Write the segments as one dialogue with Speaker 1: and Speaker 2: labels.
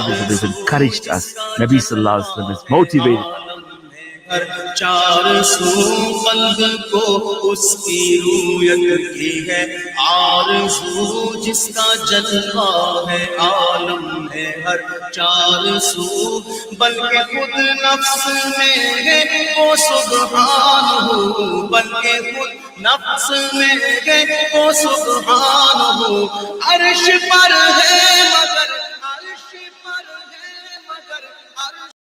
Speaker 1: It has encouraged us. Nabi Sallallahu Alaihi Wasallam has motivated.
Speaker 2: चार सू कल्ब को उसकी रूयत की है आरज़ू जिसका जलवा है आलम है हर चार सू बल्कि खुद नफ्स में है वो सुब्हान हो बल्कि खुद नफ्स में है वो सुब्हान हो अर्श पर है मगर अर्श पर है मगर अर्श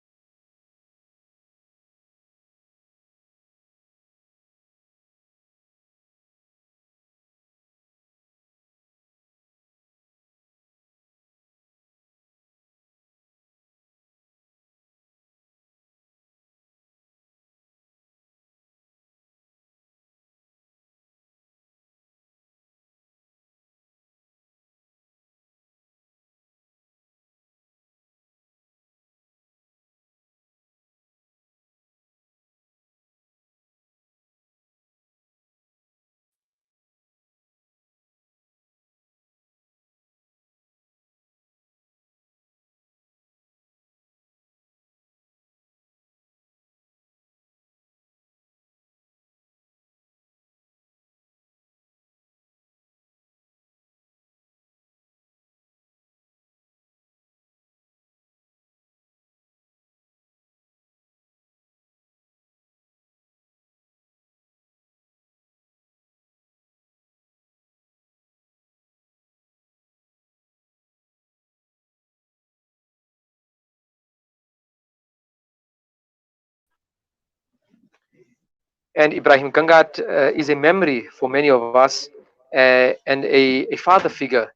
Speaker 3: And Ebrahim Gangat is a memory for many of us and a father figure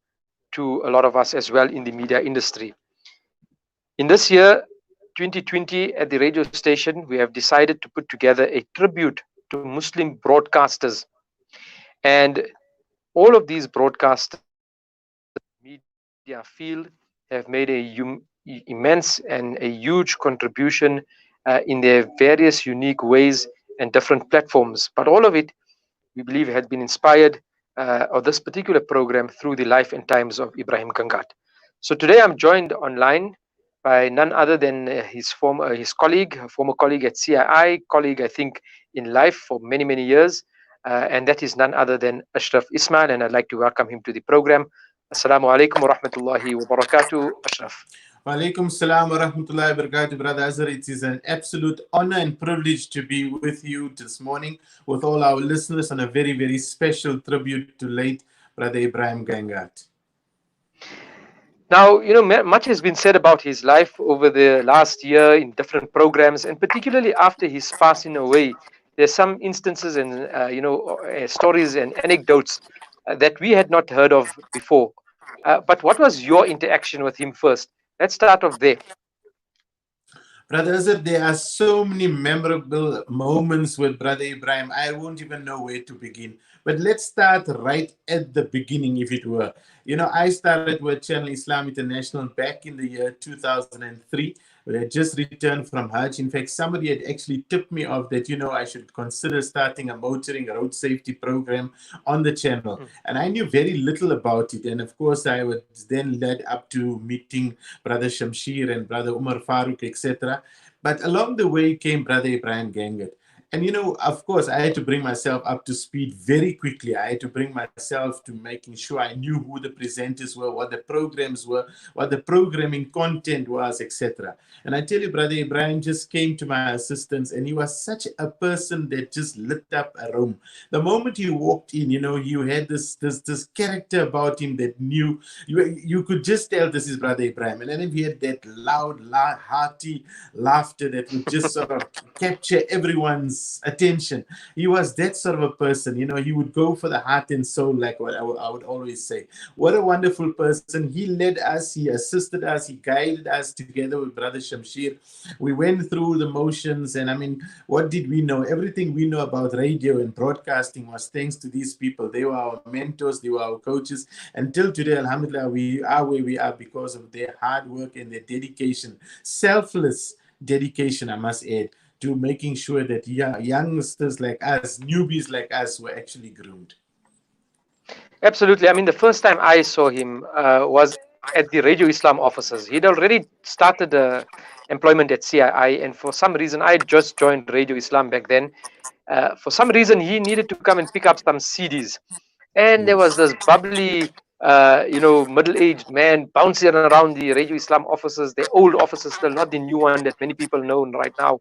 Speaker 3: to a lot of us as well in the media industry. In this year, 2020, at the radio station, we have decided to put together a tribute to Muslim broadcasters. And all of these broadcasters media field have made a immense and a huge contribution in their various unique ways and different platforms. But all of it, we believe, has been inspired of this particular program through the life and times of Ebrahim Gangat. So today I'm joined online by none other than his former colleague at CII, colleague I think in life for many, many years, and that is none other than Ashraf Ismail, and I'd like to welcome him to the program. Assalamu alaikum wa rahmatullahi wa barakatuh, Ashraf.
Speaker 4: Wa alaikum salam wa rahmatullahi wa barakatuh, Brother Azhar. It is an absolute honor and privilege to be with you this morning, with all our listeners, on a very, very special tribute to late Brother Ebrahim Gangat.
Speaker 3: Now, much has been said about his life over the last year in different programs, and particularly after his passing away. There's some instances and, stories and anecdotes that we had not heard of before. But what was your interaction with him first? Let's start off there.
Speaker 4: Brother Azhar, there are so many memorable moments with Brother Ebrahim. I won't even know where to begin. But let's start right at the beginning, if it were. I started with Channel Islam International back in the year 2003. I had just returned from Hajj. In fact, somebody had actually tipped me off that, I should consider starting a motoring road safety program on the channel. And I knew very little about it. And of course, I was then led up to meeting Brother Shamshir and Brother Umar Farooq, etc. But along the way came Brother Ebrahim Gangat. And, of course, I had to bring myself up to speed very quickly. I had to bring myself to making sure I knew who the presenters were, what the programs were, what the programming content was, etc. And I tell you, Brother Ebrahim just came to my assistance, and he was such a person that just lit up a room. The moment he walked in, you had this character about him that knew, you could just tell this is Brother Ebrahim. And then he had that loud, hearty laughter that would just sort of capture everyone's people's attention. He was that sort of a person. He would go for the heart and soul, like what I would always say. What a wonderful person. He led us, he assisted us, he guided us together with Brother Shamshir. We went through the motions, and I mean, what did we know? Everything we know about radio and broadcasting was thanks to these people. They were our mentors, they were our coaches. Until today, alhamdulillah, we are where we are because of their hard work and their dedication, selfless dedication, I must add, to making sure that youngsters like us, newbies like us, were actually groomed.
Speaker 3: Absolutely. I mean, the first time I saw him was at the Radio Islam offices. He'd already started employment at CII, and for some reason, I just joined Radio Islam back then. For some reason, he needed to come and pick up some CDs, and there was
Speaker 4: Yes.
Speaker 3: this bubbly, middle-aged man bouncing around the Radio Islam offices, the old offices, still not the new one that many people know right now.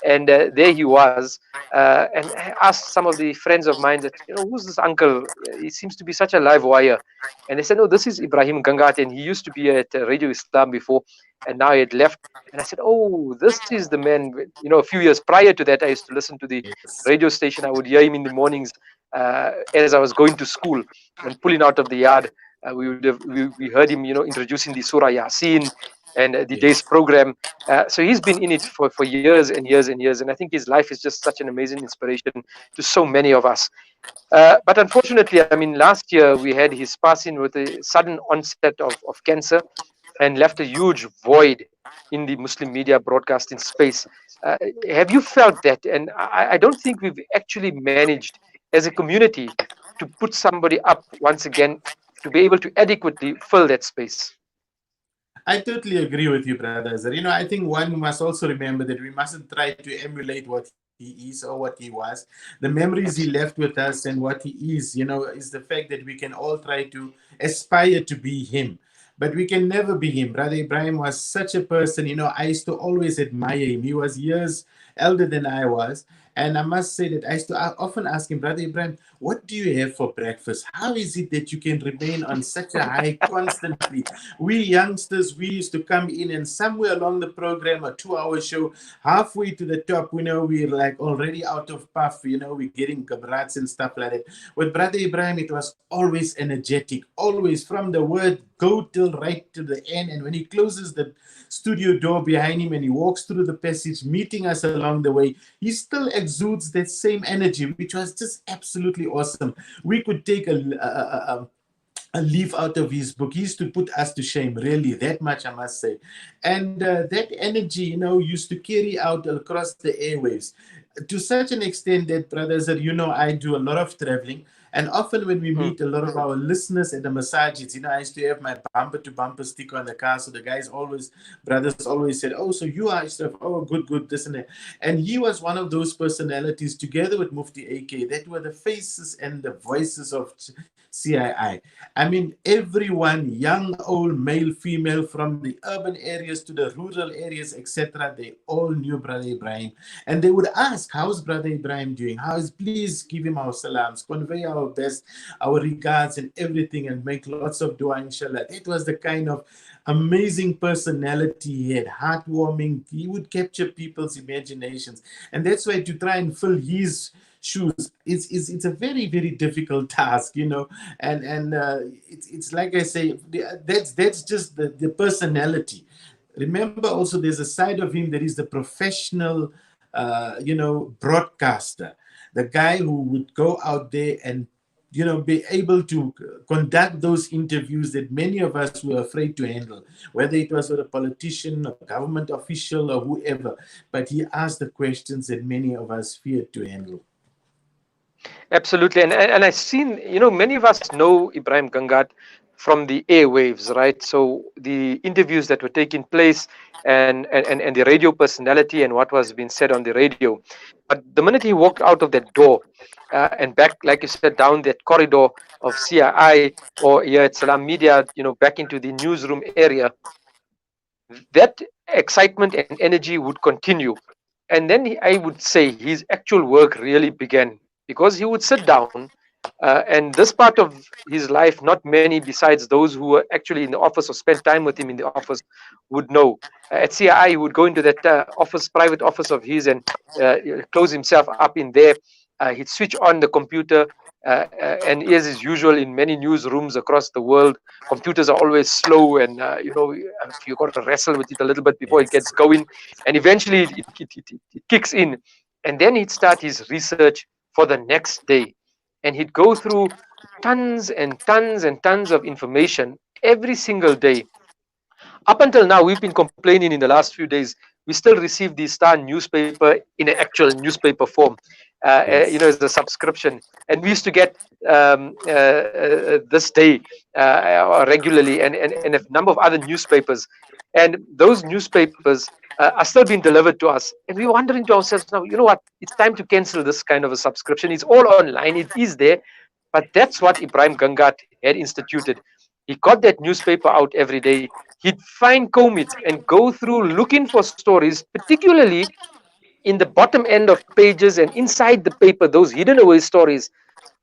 Speaker 3: And there he was, and I asked some of the friends of mine that, who's this uncle? He seems to be such a live wire. And they said, no, this is Ebrahim Gangat, and he used to be at Radio Islam before, and now he had left. And I said, oh, this is the man. A few years prior to that, I used to listen to the
Speaker 4: Yes.
Speaker 3: radio station. I would hear him in the mornings as I was going to school and pulling out of the yard. We heard him, introducing the Surah Yasin and the day's
Speaker 4: Yes.
Speaker 3: program. So he's been in it for years and years and years. And I think his life is just such an amazing inspiration to so many of us. But unfortunately, I mean, last year we had his passing with a sudden onset of cancer, and left a huge void in the Muslim media broadcasting space. Uh, have you felt that? And I don't think we've actually managed as a community to put somebody up once again to be able to adequately fill that space.
Speaker 4: I totally agree with you, brother Azhar. I think one must also remember that we mustn't try to emulate what he is or what he was. The memories he left with us and what he is the fact that we can all try to aspire to be him. But we can never be him. Brother Ibrahim was such a person. I used to always admire him. He was years elder than I was. And I must say that I used to often ask him, Brother Ibrahim, what do you have for breakfast? How is it that you can remain on such a high constantly? We youngsters, we used to come in, and somewhere along the program, a 2-hour show, halfway to the top, we're like already out of puff, we're getting kabrats and stuff like that. With Brother Ibrahim, it was always energetic, always from the word go till right to the end. And when he closes the studio door behind him and he walks through the passage, meeting us along the way, he still exudes that same energy, which was just absolutely awesome. We could take a leaf out of his book. He used to put us to shame, really, that much I must say. And that energy, used to carry out across the airwaves to such an extent that, brothers, that I do a lot of traveling. And often when we meet a lot of our listeners at the masajids, I used to have my bumper to bumper sticker on the car. So the brothers always said, oh, so you are stuff. Oh, good, good, this and that. And he was one of those personalities, together with Mufti AK, that were the faces and the voices of CII. I mean, everyone, young, old, male, female, from the urban areas to the rural areas, etc., they all knew Brother Ibrahim. And they would ask, how's Brother Ibrahim doing? Please give him our salams, convey our best, our regards and everything, and make lots of dua, inshallah. It was the kind of amazing personality he had, heartwarming. He would capture people's imaginations. And that's why to try and fill his shoes, it's a very, very difficult task, and it's like I say, that's just the personality. Remember also, there's a side of him that is the professional broadcaster, the guy who would go out there and be able to conduct those interviews that many of us were afraid to handle, whether it was with a politician, a government official, or whoever. But he asked the questions that many of us feared to handle.
Speaker 3: Absolutely, and I've seen, many of us know Ebrahim Gangat from the airwaves, right? So the interviews that were taking place, and the radio personality and what was being said on the radio. But the minute he walked out of that door and back, like you said, down that corridor of CII or here at Salaamedia, back into the newsroom area, that excitement and energy would continue. And then I would say his actual work really began, because he would sit down And this part of his life, not many besides those who were actually in the office or spent time with him in the office would know. At CII, he would go into that office, private office of his, and close himself up in there. He'd switch on the computer, and as is usual in many newsrooms across the world, computers are always slow, and you got to wrestle with it a little bit before it gets going, and eventually it kicks in, and then he'd start his research for the next day, and he'd go through tons and tons and tons of information every single day. Up until now, we've been complaining in the last few days, we still receive the Star newspaper in an actual newspaper form, as a subscription. And we used to get this day regularly, and a number of other newspapers. And those newspapers are still being delivered to us. And we're wondering to ourselves now, you know what? It's time to cancel this kind of a subscription. It's all online, it is there. But that's what Ebrahim Gangat had instituted. He got that newspaper out every day. He'd fine comb it and go through looking for stories, particularly in the bottom end of pages and inside the paper, those hidden away stories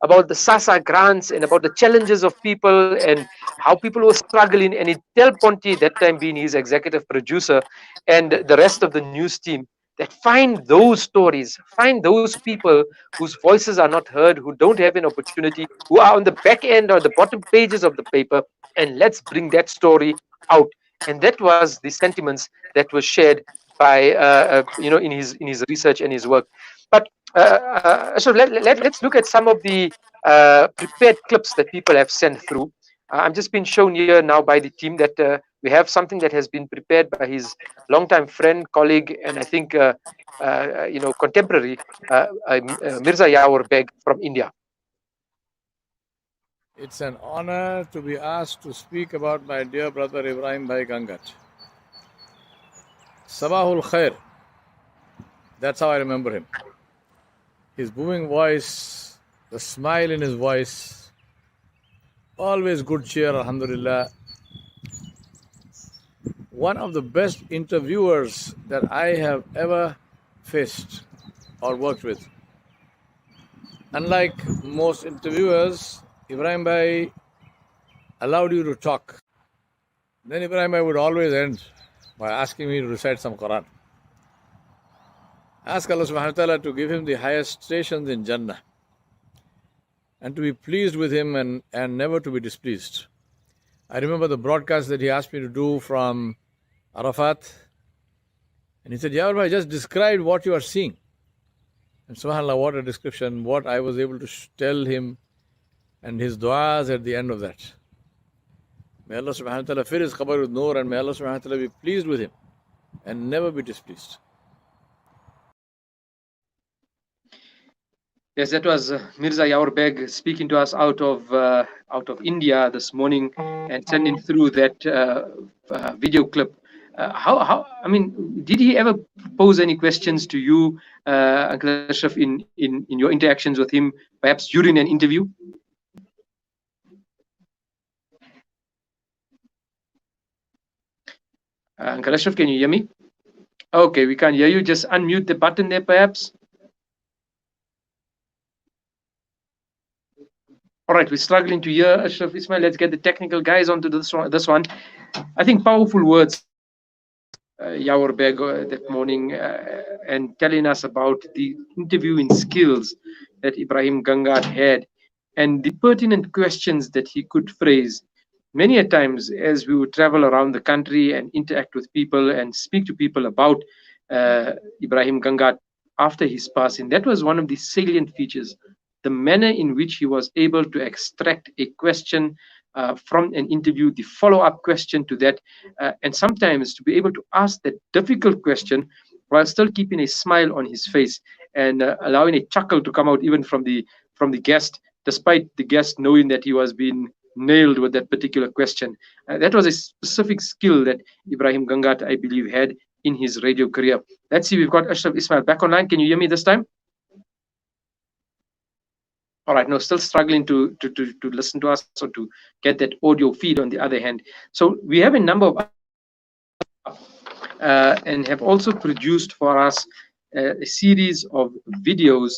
Speaker 3: about the SASA grants and about the challenges of people and how people were struggling. And he'd tell Ponti, that time being his executive producer, and the rest of the news team, that find those stories, find those people whose voices are not heard, who don't have an opportunity, who are on the back end or the bottom pages of the paper, and let's bring that story out. And that was the sentiments that were shared by in his research and his work. But so let's look at some of the prepared clips that people have sent through. I'm just being shown here now by the team that we have something that has been prepared by his longtime friend, colleague, and I think contemporary, Mirza Yaur Beg from India.
Speaker 5: It's an honor to be asked to speak about my dear brother Ebrahim Bhai Gangat. Sabahul Khair. That's how I remember him. His booming voice, the smile in his voice, always good cheer, alhamdulillah. One of the best interviewers that I have ever faced or worked with. Unlike most interviewers, Ebrahim Bhai allowed you to talk. Then Ebrahim Bhai would always end by asking me to recite some Quran. Ask Allah subhanahu wa ta'ala to give him the highest stations in Jannah and to be pleased with him and never to be displeased. I remember the broadcast that he asked me to do from Arafat, and he said, Yaur Bhai, just describe what you are seeing. And subhanAllah, what a description, what I was able to tell him, and his du'as at the end of that. May Allah subhanahu wa ta'ala fill his qabr with noor, and may Allah subhanahu wa ta'ala be pleased with him and never be displeased.
Speaker 3: Yes, that was Mirza Yaur Beg speaking to us out of India this morning and sending through that video clip. Did he ever pose any questions to you, Uncle Ashraf, in your interactions with him, perhaps during an interview? Uncle Ashraf, can you hear me? Okay, we can't hear you. Just unmute the button there, perhaps. All right, we're struggling to hear Ashraf Ismail. Let's get the technical guys onto this one. I think powerful words, Yaur Beg that morning, and telling us about the interviewing skills that Ebrahim Gangat had and the pertinent questions that he could phrase. Many a times as we would travel around the country and interact with people and speak to people about Ebrahim Gangat after his passing, that was one of the salient features. The manner in which he was able to extract a question from an interview, the follow-up question to that, and sometimes to be able to ask that difficult question while still keeping a smile on his face and allowing a chuckle to come out even from the guest, despite the guest knowing that he was being nailed with that particular question. That was a specific skill that Ebrahim Gangat, I believe, had in his radio career. Let's see, we've got Ashraf Ismail back online. Can you hear me this time? All right, no, still struggling to listen to us or to get that audio feed on the other hand. So we have a number of and have also produced for us a series of videos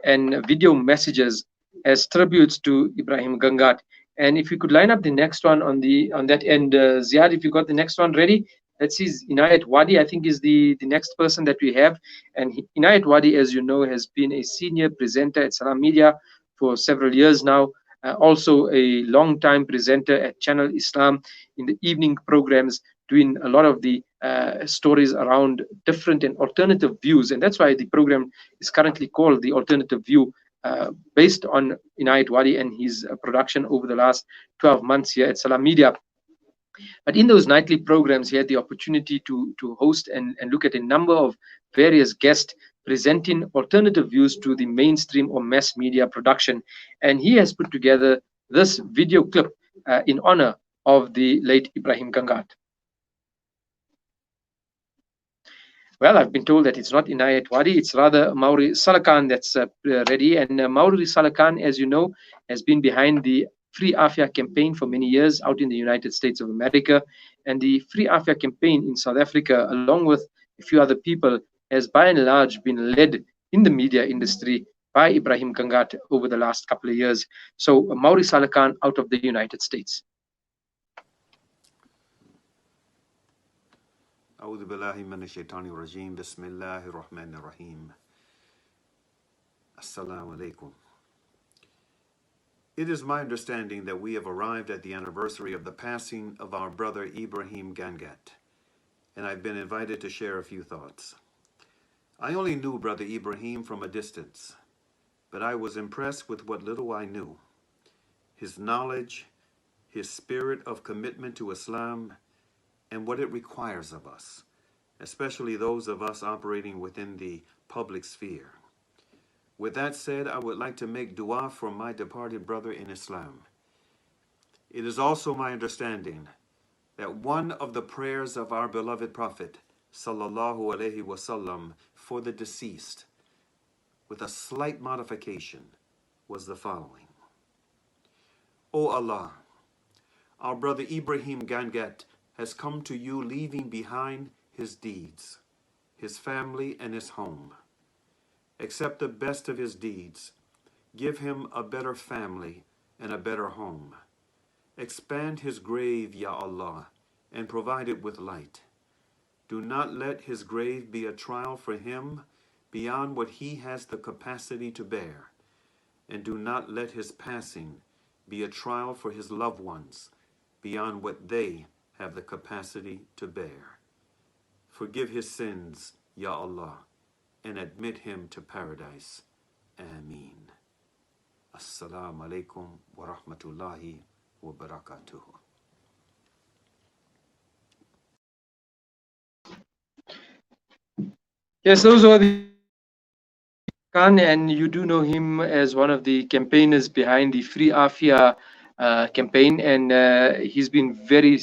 Speaker 3: and video messages as tributes to Ebrahim Gangat. And if you could line up the next one on that end, Ziad, if you got the next one ready. Let's see, Inayat Wadi, I think, is the next person that we have. And Inayat Wadi, as you know, has been a senior presenter at Salaamedia for several years now. Also a long-time presenter at Channel Islam in the evening programs, doing a lot of the stories around different and alternative views. And that's why the program is currently called The Alternative View, based on Inayat Wadi and his production over the last 12 months here at Salaamedia. But in those nightly programs, he had the opportunity to host and look at a number of various guests presenting alternative views to the mainstream or mass media production. And he has put together this video clip in honor of the late Ebrahim Gangat. Well, I've been told that it's not Inayat Wadi, it's rather Mauri Salakan that's ready. And Mauri Salakan, as you know, has been behind the Free Afia campaign for many years out in the United States of America. And the Free Afia campaign in South Africa, along with a few other people, has by and large been led in the media industry by Ebrahim Gangat over the last couple of years. So Mauri Salakan out of the United States.
Speaker 6: أعوذ بالله من الشيطان الرجيم بسم الله الرحمن الرحيم Assalamu alaikum. It is my understanding that we have arrived at the anniversary of the passing of our brother Ebrahim Gangat, and I've been invited to share a few thoughts. I only knew brother Ebrahim from a distance, but I was impressed with what little I knew. His knowledge, his spirit of commitment to Islam, and what it requires of us, especially those of us operating within the public sphere. With that said, I would like to make dua for my departed brother in Islam. It is also my understanding that one of the prayers of our beloved Prophet sallallahu alaihi wasallam for the deceased, with a slight modification, was the following: O Allah, our brother Ebrahim Gangat has come to you leaving behind his deeds, his family, and his home. Accept the best of his deeds. Give him a better family and a better home. Expand his grave, Ya Allah, and provide it with light. Do not let his grave be a trial for him beyond what he has the capacity to bear, and do not let his passing be a trial for his loved ones beyond what they have the capacity to bear. Forgive his sins, Ya Allah, and admit him to paradise. Ameen. Assalamu alaikum wa rahmatullahi wa barakatuh.
Speaker 3: Yes, those are the Khan, and you do know him as one of the campaigners behind the Free Afia campaign, and he's been very,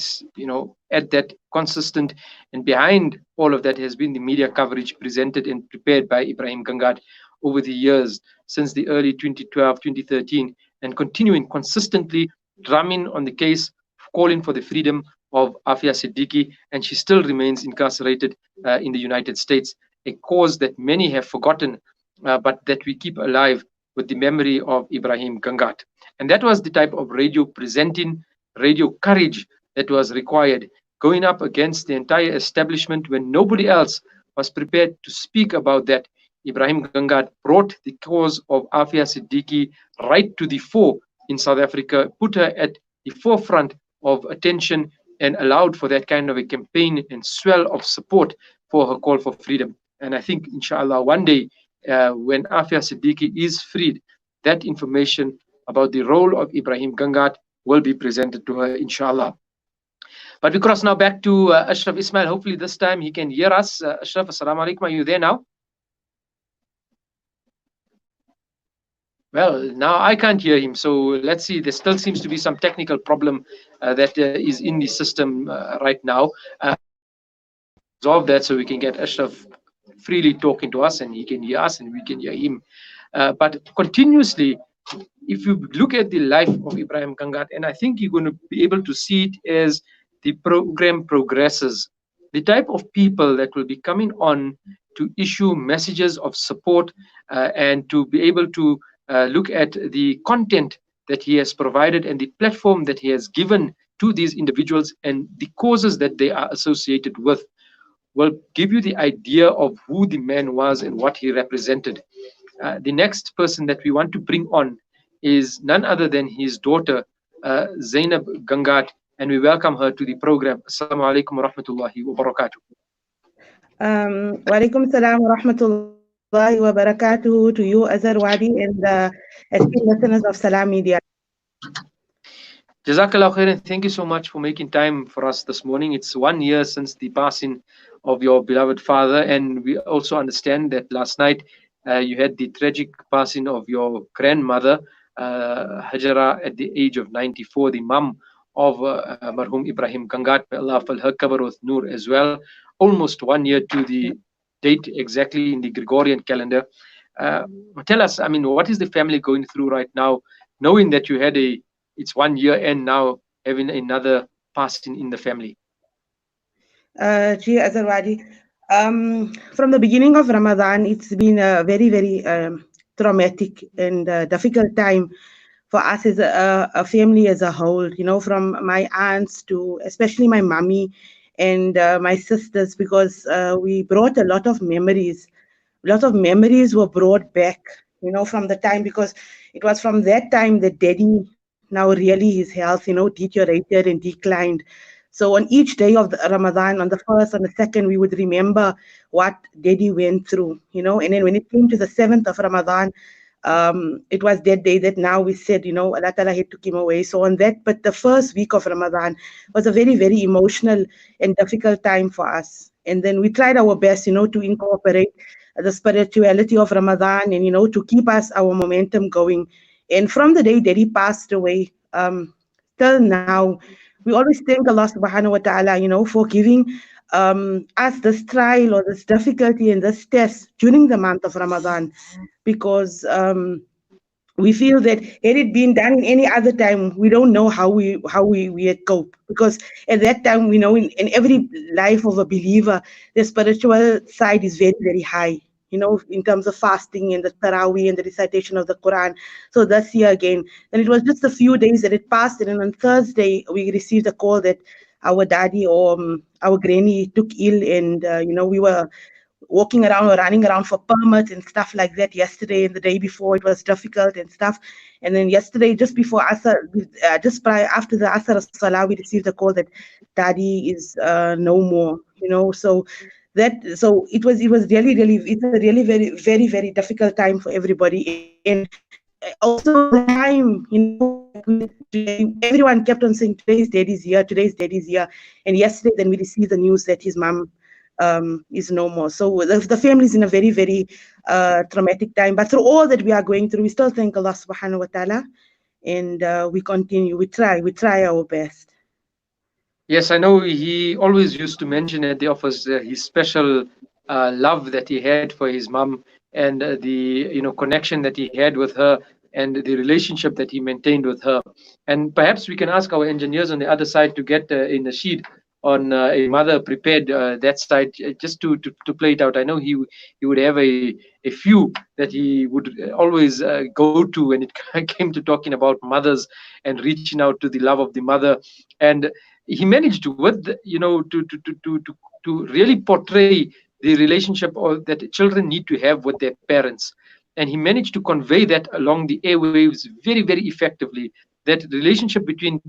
Speaker 3: at that consistent, and behind all of that has been the media coverage presented and prepared by Ebrahim Gangat over the years since the early 2012, 2013, and continuing consistently drumming on the case, calling for the freedom of Afia Siddiqui, and she still remains incarcerated in the United States, a cause that many have forgotten, but that we keep alive with the memory of Ebrahim Gangat. And that was the type of radio presenting, radio courage that was required, going up against the entire establishment when nobody else was prepared to speak about that. Ebrahim Gangat brought the cause of Afia Siddiqui right to the fore in South Africa, put her at the forefront of attention, and allowed for that kind of a campaign and swell of support for her call for freedom. And I think, inshallah, one day, when Afia Siddiqui is freed, that information about the role of Ebrahim Gangat will be presented to her, inshallah. But we cross now back to Ashraf Ismail. Hopefully this time he can hear us. Ashraf, assalamu alaikum. Are you there now? Well, now I can't hear him. So let's see. There still seems to be some technical problem that is in the system right now. Resolve that so we can get Ashraf freely talking to us, and he can hear us and we can hear him. But continuously, if you look at the life of Ebrahim Gangat, and I think you're going to be able to see it as the program progresses, the type of people that will be coming on to issue messages of support and to be able to look at the content that he has provided and the platform that he has given to these individuals and the causes that they are associated with, will give you the idea of who the man was and what he represented. The next person that we want to bring on is none other than his daughter, Zainab Gangat, and we welcome her to the program. Assalamu alaikum wa rahmatullahi wa barakatuh.
Speaker 7: Wa alaikum salam wa rahmatullahi wa barakatuh to you, Azhar, Wadi, and the esteemed listeners of Salaamedia.
Speaker 3: Jazakallah khairan. Thank you so much for making time for us this morning. It's 1 year since the passing of your beloved father, and we also understand that last night you had the tragic passing of your grandmother, Hajara, at the age of 94, the mum of Marhum Ebrahim Gangat. May Allah fill her cover with Noor as well. Almost 1 year to the date exactly in the Gregorian calendar. Tell us, I mean, what is the family going through right now, knowing that you had it's 1 year and now having another passing in the family?
Speaker 7: Azhar, Wadi. From the beginning of Ramadan, it's been a very, very traumatic and difficult time for us as a family as a whole, you know, from my aunts to especially my mommy and my sisters, because we brought a lot of memories. A lot of memories were brought back, you know, from the time, because it was from that time that Daddy, now really his health, you know, deteriorated and declined. So on each day of the Ramadan, on the first, on the second, we would remember what Daddy went through, you know. And then when it came to the 7th of Ramadan, it was that day that now we said, you know, Allah Ta'ala had took him away. So on that, but the first week of Ramadan was a very, very emotional and difficult time for us. And then we tried our best, you know, to incorporate the spirituality of Ramadan and, you know, to keep us our momentum going. And from the day Daddy passed away till now, we always thank Allah subhanahu wa ta'ala, you know, for giving us this trial or this difficulty and this test during the month of Ramadan, because we feel that had it been done in any other time, we don't know how we had cope, because at that time, we know in every life of a believer, the spiritual side is very, very high, you know, in terms of fasting and the Taraweeh and the recitation of the Quran. So this year again, and it was just a few days that it passed, and on Thursday, we received a call that our daddy or our granny took ill, and, you know, we were walking around or running around for permits and stuff like that yesterday and the day before. It was difficult and stuff. And then yesterday, just before Asr, just after the Asr Salah, we received a call that Daddy is no more, you know. So it was really, it's a really very, very difficult time for everybody. And also the time, you know, everyone kept on saying today's Daddy's here. And yesterday then we received the news that his mom is no more. So the family is in a very, very traumatic time. But through all that we are going through, we still thank Allah subhanahu wa ta'ala, and we continue. We try our best.
Speaker 3: Yes, I know he always used to mention at the office his special love that he had for his mom, and the, you know, connection that he had with her, and the relationship that he maintained with her. And perhaps we can ask our engineers on the other side to get a nasheed on a mother prepared that side, just to play it out. I know he would have a few that he would always go to when it came to talking about mothers and reaching out to the love of the mother. And he managed to, with, you know, to really portray the relationship that children need to have with their parents. And he managed to convey that along the airwaves very, very effectively, that relationship between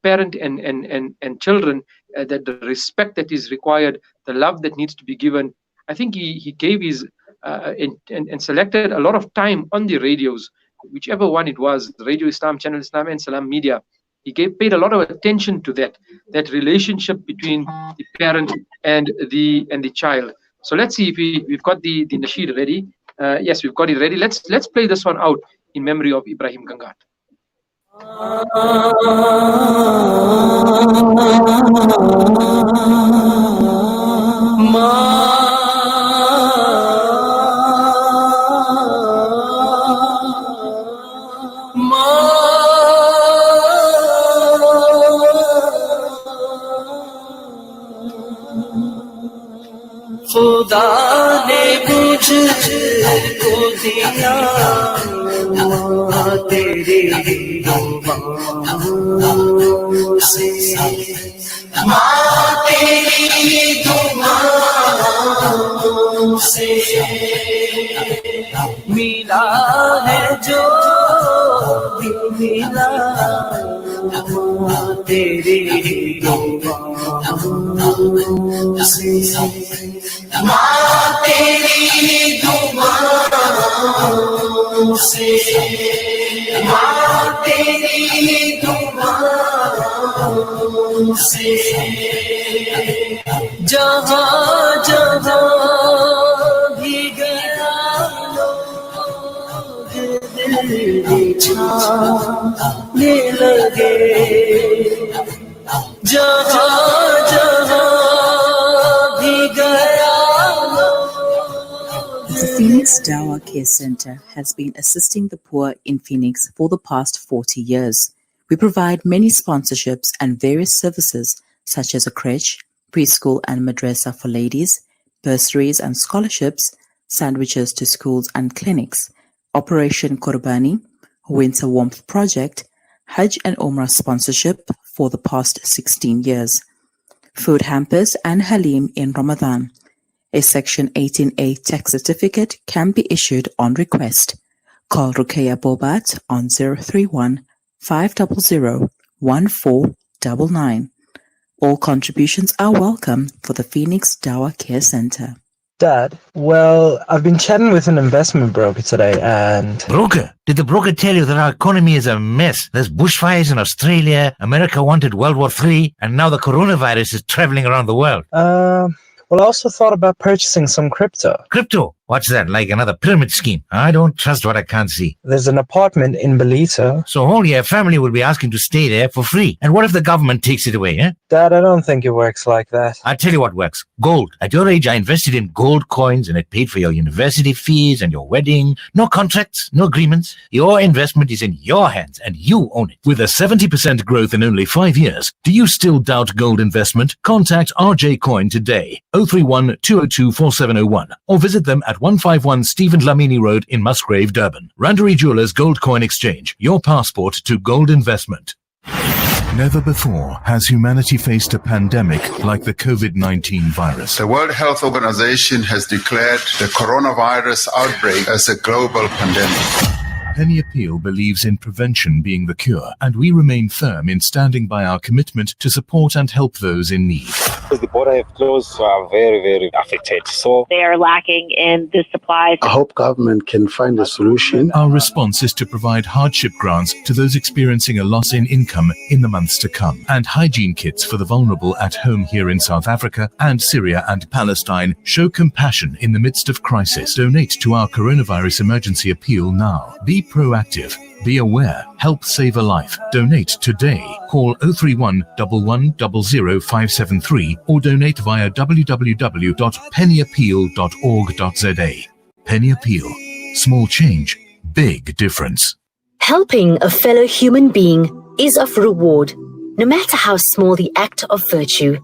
Speaker 3: parent and children, that the respect that is required, the love that needs to be given. I think he gave his and selected a lot of time on the radios, whichever one it was, the Radio Islam, Channel Islam, and Salaamedia. He paid a lot of attention to that relationship between the parent and the child. So let's see if we've got the nasheed ready. Yes, we've got it ready. Let's play this one out in memory of Ebrahim Gangat.
Speaker 2: खुदा ने मुझको दिया तेरे दुआओं से माँ तेरी दुआओं से मिला है जो भी मिला माँ तेरी दुआओं से माँ तेरी दुआओं से माँ तेरी दुआओं से जहाँ जहाँ भी गया लोग दिल बिछाने लगे जहाँ जहाँ भी गया
Speaker 8: The Phoenix Dawa Care Center has been assisting the poor in Phoenix for the past 40 years. We provide many sponsorships and various services such as a crèche, preschool and madrasa for ladies, bursaries and scholarships, sandwiches to schools and clinics, Operation Qurbani, Winter Warmth Project, Hajj and Umrah sponsorship for the past 16 years, food hampers and Halim in Ramadan. A Section 18A tax certificate can be issued on request. Call Ruqayya Bobat on 031 500 1499. All contributions are welcome for the Phoenix Dawa Care Center.
Speaker 9: Dad, well, I've been chatting with an investment broker today and...
Speaker 10: Broker? Did the broker tell you that our economy is a mess? There's bushfires in Australia, America wanted World War III, and now the coronavirus is traveling around the world.
Speaker 9: Well, I also thought about purchasing some crypto.
Speaker 10: Crypto? What's that, like another pyramid scheme? I don't trust what I can't see.
Speaker 9: There's an apartment in Belito.
Speaker 10: So only your family will be asking to stay there for free. And what if the government takes it away, eh?
Speaker 9: Dad, I don't think it works like that.
Speaker 10: I'll tell you what works. Gold. At your age, I invested in gold coins and it paid for your university fees and your wedding. No contracts, no agreements. Your investment is in your hands and you own it. With a 70% growth in only 5 years, do you still doubt gold investment? Contact RJ Coin today. 031 202 4701 or visit them at 151 Stephen Lamini Road in Musgrave, Durban. Randery Jewelers Gold Coin Exchange. Your passport to gold investment.
Speaker 11: Never before has humanity faced a pandemic like the COVID-19 virus.
Speaker 12: The World Health Organization has declared the coronavirus outbreak as a global pandemic.
Speaker 11: Penny Appeal believes in prevention being the cure, and we remain firm in standing by our commitment to support and help those in need.
Speaker 13: Because the border have closed, so I'm very, very affected. So
Speaker 14: they are lacking in the supplies.
Speaker 15: I hope government can find a solution.
Speaker 11: Our response is to provide hardship grants to those experiencing a loss in income in the months to come, and hygiene kits for the vulnerable at home here in South Africa and Syria and Palestine. Show compassion in the midst of crisis. Donate to our coronavirus emergency appeal now. Be proactive. Be aware. Help save a life. Donate today. Call 031 1100 573 or donate via www.pennyappeal.org.za. Penny Appeal. Small change, big difference.
Speaker 16: Helping a fellow human being is of reward, no matter how small the act of virtue.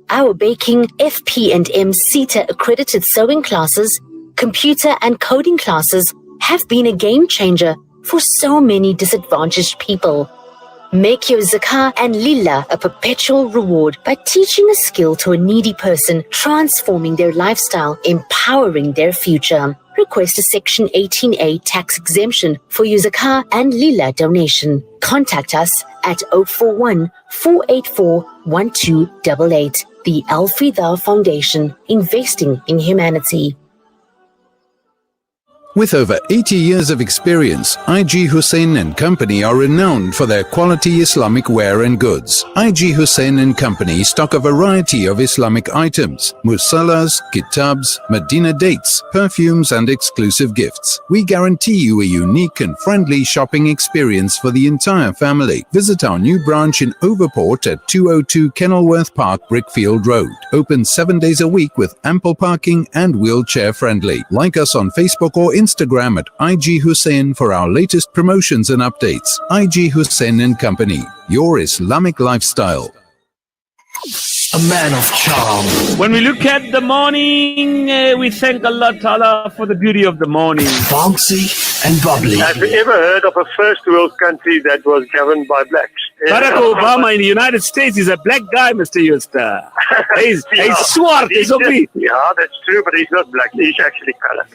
Speaker 16: Our baking, FP&M CETA accredited sewing classes, computer and coding classes have been a game changer for so many disadvantaged people. Make your zakah and lillah a perpetual reward by teaching a skill to a needy person, transforming their lifestyle, empowering their future. Request a Section 18A tax exemption for your zakah and lillah donation. Contact us at 041 484 1288. The Al Fida Foundation, investing in humanity.
Speaker 17: With over 80 years of experience, IG Hussein and Company are renowned for their quality Islamic wear and goods. IG Hussein and Company stock a variety of Islamic items, musallas, kitabs, Medina dates, perfumes and exclusive gifts. We guarantee you a unique and friendly shopping experience for the entire family. Visit our new branch in Overport at 202 Kenilworth Park, Brickfield Road. Open 7 days a week with ample parking and wheelchair friendly. Like us on Facebook or Instagram at IG Hussein for our latest promotions and updates. IG Hussein and Company, your Islamic lifestyle.
Speaker 2: A man of charm.
Speaker 18: When we look at the morning, we thank Allah Ta'ala for the beauty of the morning.
Speaker 2: Bouncy
Speaker 18: and bubbly.
Speaker 19: Have you ever heard of a first world country that was governed by blacks?
Speaker 1: Barack Obama in the United States is a black guy, Mr. Euster. He's swart, he's okay.
Speaker 19: Yeah, that's true, but he's not black. He's actually colored.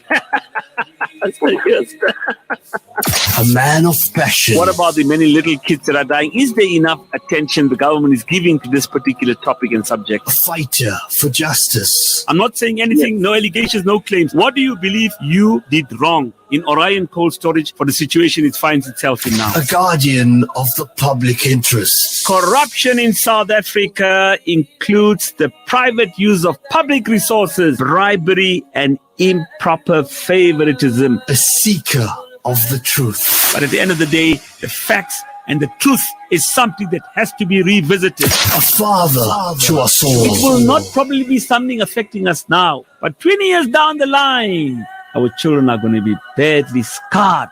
Speaker 18: A man of passion.
Speaker 1: What about the many little kids that are dying? Is there enough attention the government is giving to this particular topic and subject?
Speaker 18: A fighter for justice.
Speaker 1: I'm not saying anything, no allegations, no claims. What do you believe you did wrong in Orion Cold Storage for the situation it finds itself in now?
Speaker 18: A guardian of the public interest.
Speaker 1: Corruption in South Africa includes the private use of public resources, bribery, and improper favoritism.
Speaker 18: A seeker of the truth.
Speaker 1: But at the end of the day, the facts and the truth is something that has to be revisited.
Speaker 18: A father to us all.
Speaker 1: It will not probably be something affecting us now, but 20 years down the line, our children are going to be badly scarred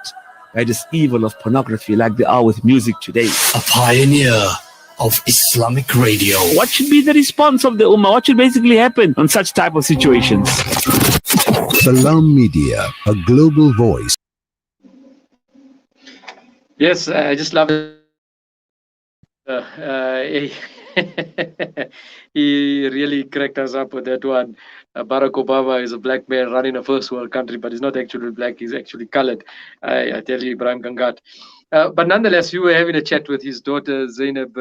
Speaker 1: by this evil of pornography like they are with music today.
Speaker 18: A pioneer of Islamic radio.
Speaker 1: What should be the response of the Ummah? What should basically happen on such type of situations?
Speaker 17: Salaamedia, a global voice.
Speaker 3: Yes, I just love it. He really cracked us up with that one. Barack Obama is a black man running a first world country, but he's not actually black, he's actually colored. I tell you, Ebrahim Gangat. But nonetheless, we were having a chat with his daughter, Zainab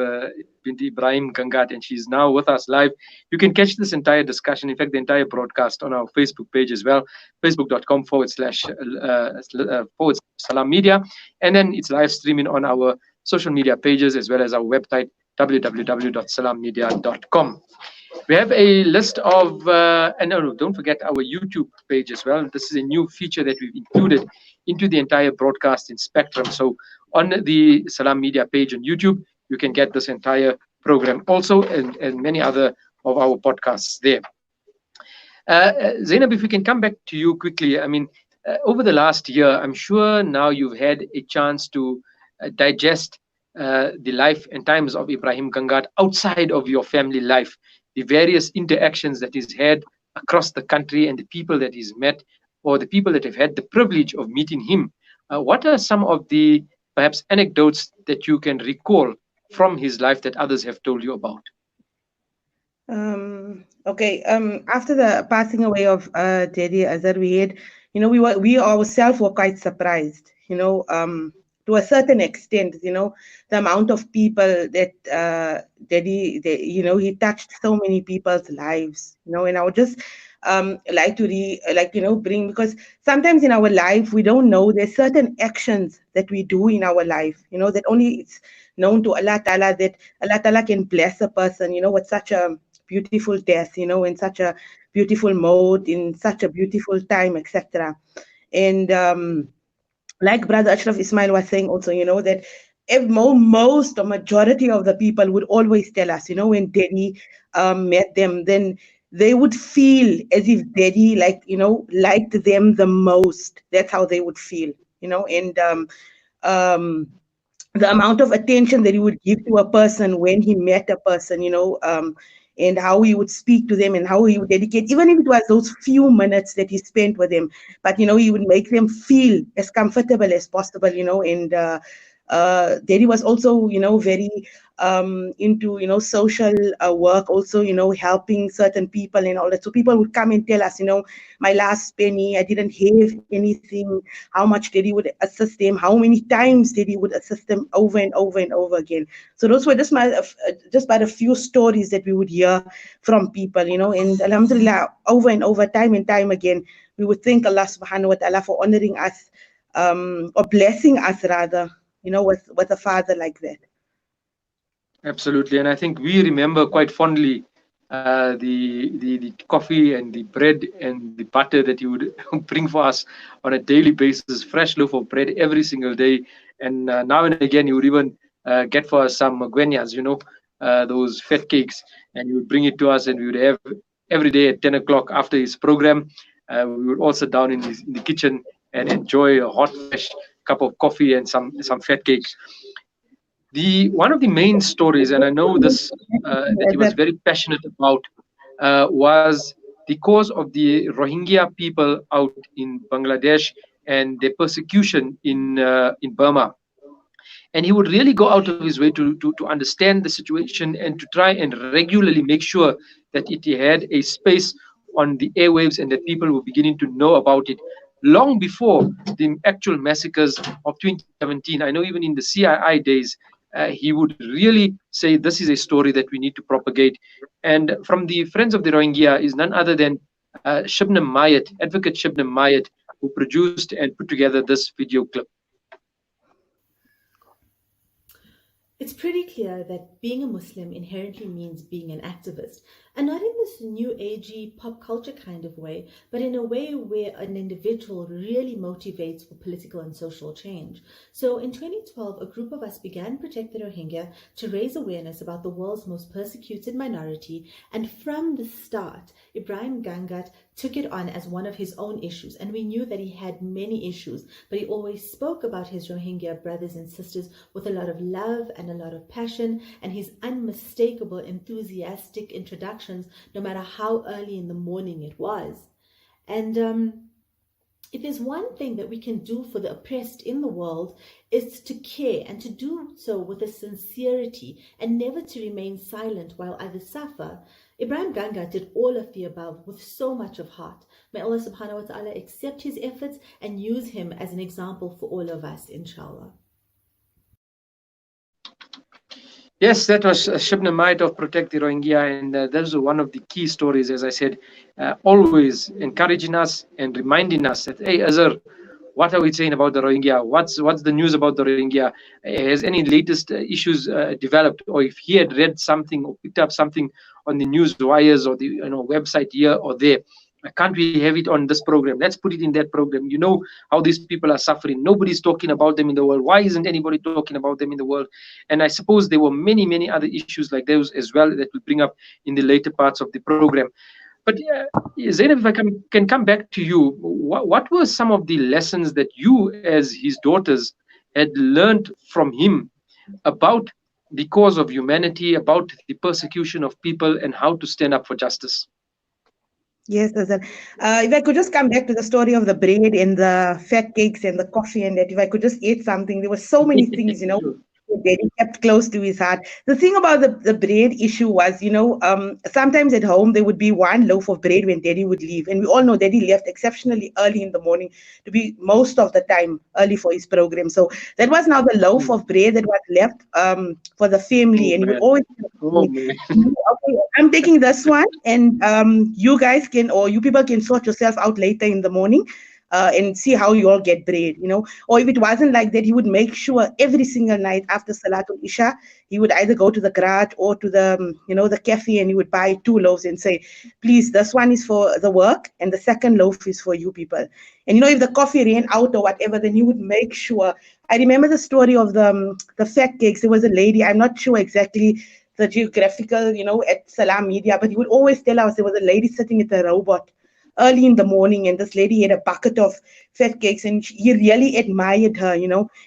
Speaker 3: binti Ebrahim Gangat, and she's now with us live. You can catch this entire discussion, in fact, the entire broadcast on our Facebook page as well, facebook.com/Salaamedia. And then it's live streaming on our social media pages as well as our website, www.salaamedia.com. We have a list of, and no, don't forget our YouTube page as well. This is a new feature that we've included into the entire broadcast in Spectrum. So on the Salaamedia page on YouTube, you can get this entire program also and many other of our podcasts there. Zainab, if we can come back to you quickly. I mean, over the last year, I'm sure now you've had a chance to digest the life and times of Ebrahim Gangat outside of your family life, the various interactions that he's had across the country and the people that he's met or the people that have had the privilege of meeting him. What are some of the perhaps anecdotes that you can recall from his life that others have told you about?
Speaker 7: Okay. After the passing away of Daddy Azhar, we had, we ourselves were quite surprised, to a certain extent, the amount of people that Daddy, he touched so many people's lives, and I would just like to bring, because sometimes in our life we don't know there's certain actions that we do in our life, that only it's known to Allah Ta'ala, that Allah Ta'ala can bless a person, with such a beautiful death, in such a beautiful mode, in such a beautiful time, etc. And like Brother Ashraf Ismail was saying also, that most or majority of the people would always tell us, when Daddy met them, then they would feel as if Daddy liked them the most. That's how they would feel, and the amount of attention that he would give to a person when he met a person, and how he would speak to them and how he would dedicate, even if it was those few minutes that he spent with them, but, he would make them feel as comfortable as possible, and Daddy was also, very into, social work, also, helping certain people and all that. So people would come and tell us, my last penny, I didn't have anything, how much Daddy would assist them, how many times Daddy would assist them over and over and over again. So those were just about a few stories that we would hear from people, and alhamdulillah, over and over, time and time again, we would thank Allah subhanahu wa ta'ala for honoring us, or blessing us rather, with a father like that.
Speaker 3: Absolutely, and I think we remember quite fondly the coffee and the bread and the butter that you would bring for us on a daily basis, fresh loaf of bread every single day. And now and again, you would even get for us some guenyas, those fat cakes, and you would bring it to us, and we would have every day at 10 o'clock after his program. We would all sit down in the kitchen and enjoy a hot, fresh cup of coffee and some fat cakes. One of the main stories, and I know this that he was very passionate about, was the cause of the Rohingya people out in Bangladesh and their persecution in Burma. And he would really go out of his way to understand the situation and to try and regularly make sure that it had a space on the airwaves and that people were beginning to know about it long before the actual massacres of 2017. I know even in the CII days, he would really say this is a story that we need to propagate. And from the Friends of the Rohingya is none other than Shibnam Mayat, Advocate Shibnam Mayat, who produced and put together this video clip.
Speaker 20: It's pretty clear that being a Muslim inherently means being an activist, and not in this new agey pop culture kind of way, but in a way where an individual really motivates for political and social change. So in 2012, a group of us began Protect the Rohingya to raise awareness about the world's most persecuted minority, and from the start, Ebrahim Gangat took it on as one of his own issues, and we knew that he had many issues, but he always spoke about his Rohingya brothers and sisters with a lot of love and a lot of passion, and his unmistakable enthusiastic introductions, no matter how early in the morning it was. And if there's one thing that we can do for the oppressed in the world, is to care, and to do so with a sincerity and never to remain silent while others suffer. Ebrahim Gangat did all of the above with so much of heart. May Allah subhanahu wa ta'ala accept his efforts and use him as an example for all of us, inshallah.
Speaker 3: Yes, that was Shibnam Mayat of Protect the Rohingya, and that was one of the key stories, as I said, always encouraging us and reminding us that, hey, Azhar, what are we saying about the Rohingya? What's the news about the Rohingya? Has any latest issues developed? Or if he had read something or picked up something on the news wires or the website here or there, can't we have it on this program? Let's put it in that program. You know how these people are suffering. Nobody's talking about them in the world. Why isn't anybody talking about them in the world? And I suppose there were many other issues like those as well that we'll bring up in the later parts of the program. But Zainab, if I can come back to you, what were some of the lessons that you as his daughters had learned from him about the cause of humanity, about the persecution of people, and how to stand up for justice?
Speaker 7: Yes, Azhar. If I could just come back to the story of the bread and the fat cakes and the coffee, and that if I could just eat something, there were so many things, that Daddy kept close to his heart. The thing about the bread issue was, sometimes at home there would be one loaf of bread when Daddy would leave, and we all know Daddy left exceptionally early in the morning to be most of the time early for his program. So that was now the loaf of bread that was left for the family, and he would always okay, I'm taking this one, and you guys can, or you people can sort yourself out later in the morning. And see how you all get bread, or if it wasn't like that, he would make sure every single night after Salatul Isha, he would either go to the garage or to the, the cafe, and he would buy 2 loaves and say, please, this one is for the work and the second loaf is for you people. And if the coffee ran out or whatever, then he would make sure. I remember the story of the fat cakes. There was a lady, I'm not sure exactly the geographical, at Salaamedia, but he would always tell us there was a lady sitting at a robot early in the morning, and this lady had a bucket of fat cakes, and he really admired her,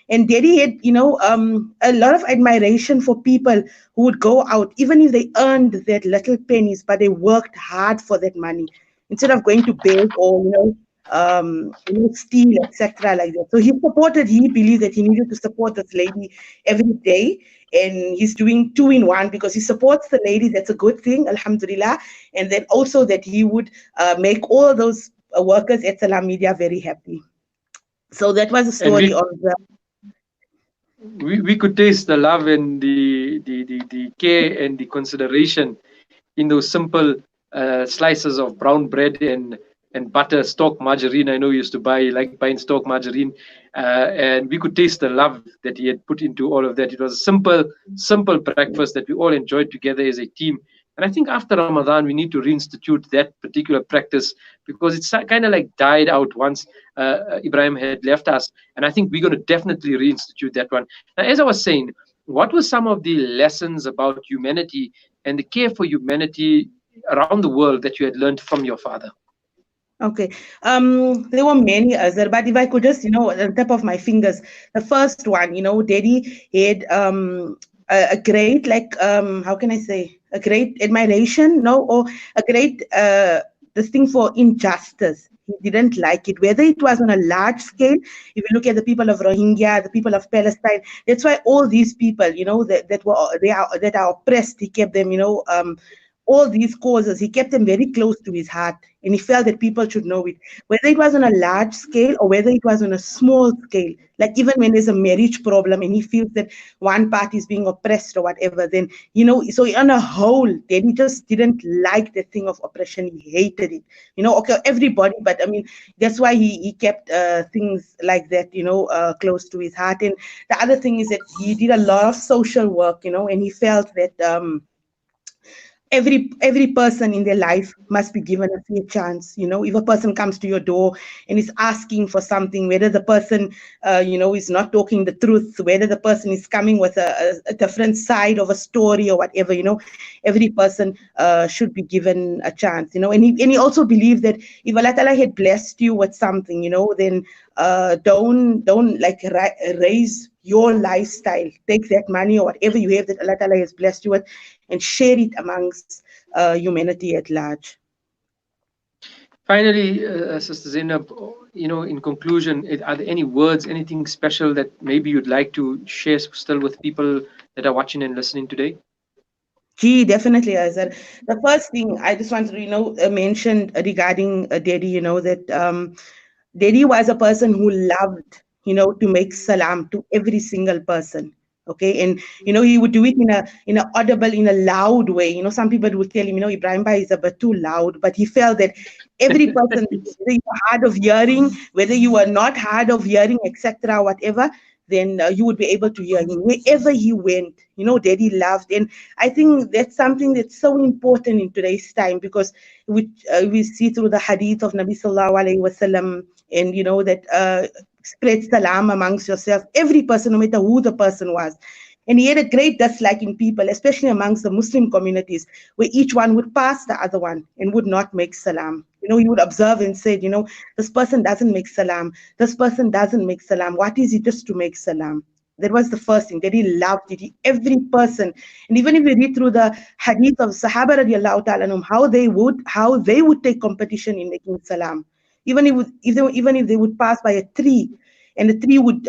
Speaker 7: and Daddy had, a lot of admiration for people who would go out, even if they earned that little pennies, but they worked hard for that money instead of going to beg or, steal, etc. like that. So he believed that he needed to support this lady every day. And he's doing 2 in 1 because he supports the lady. That's a good thing, alhamdulillah. And then also that he would make all those workers at Salaamedia very happy. So that was the story of the.
Speaker 3: We could taste the love and the care and the consideration in those simple slices of brown bread and butter, stock margarine. I know he used to like buying stock margarine, and we could taste the love that he had put into all of that. It was a simple breakfast that we all enjoyed together as a team. And I think after Ramadan, we need to reinstitute that particular practice because it's kind of like died out once Ebrahim had left us. And I think we're going to definitely reinstitute that one. Now, as I was saying, what were some of the lessons about humanity and the care for humanity around the world that you had learned from your father?
Speaker 7: Okay. There were many others, but if I could just, on the tip of my fingers, the first one, Daddy had a great, how can I say, a great admiration, or a great, this thing for injustice. he didn't like it, whether it was on a large scale. If you look at the people of Rohingya, the people of Palestine, that's why all these people, that are oppressed, he kept them, all these causes, he kept them very close to his heart, and he felt that people should know it, whether it was on a large scale or whether it was on a small scale. Like even when there's a marriage problem and he feels that one party is being oppressed or whatever, then, so on a whole, then he just didn't like the thing of oppression. He hated it, okay, everybody, but I mean, that's why he kept things like that, close to his heart. And the other thing is that he did a lot of social work, and he felt that, every person in their life must be given a fair chance. If a person comes to your door and is asking for something, whether the person is not talking the truth, whether the person is coming with a different side of a story or whatever, every person should be given a chance. And he also believed that if Allah Ta'ala had blessed you with something, then don't like raise your lifestyle, take that money or whatever you have that Allah Ta'ala has blessed you with, and share it amongst humanity at large.
Speaker 3: Finally, Sister Zainab, in conclusion, are there any words, anything special that maybe you'd like to share still with people that are watching and listening today?
Speaker 7: Gee, definitely, Azhar. The first thing I just wanted to, mention regarding Daddy, that Daddy was a person who loved, to make salam to every single person. Okay, and he would do it in a audible, in a loud way. Some people would tell him, Ibrahim Bhai is a bit too loud, but he felt that every person, whether you were hard of hearing, whether you were not hard of hearing, etc., whatever, then you would be able to hear him wherever he went. Daddy loved, and I think that's something that's so important in today's time, because we see through the hadith of Nabi Sallallahu Alaihi Wasallam, and that spread salam amongst yourself, every person, no matter who the person was. And he had a great dislike in people, especially amongst the Muslim communities, where each one would pass the other one and would not make salam. He would observe and say, this person doesn't make salam. This person doesn't make salam. What is it just to make salam? That was the first thing, that he loved it. Every person. And even if you read through the hadith of Sahaba radiallahu ta'ala anhum, how they would take competition in making salam. Even if they would pass by a tree, and the tree would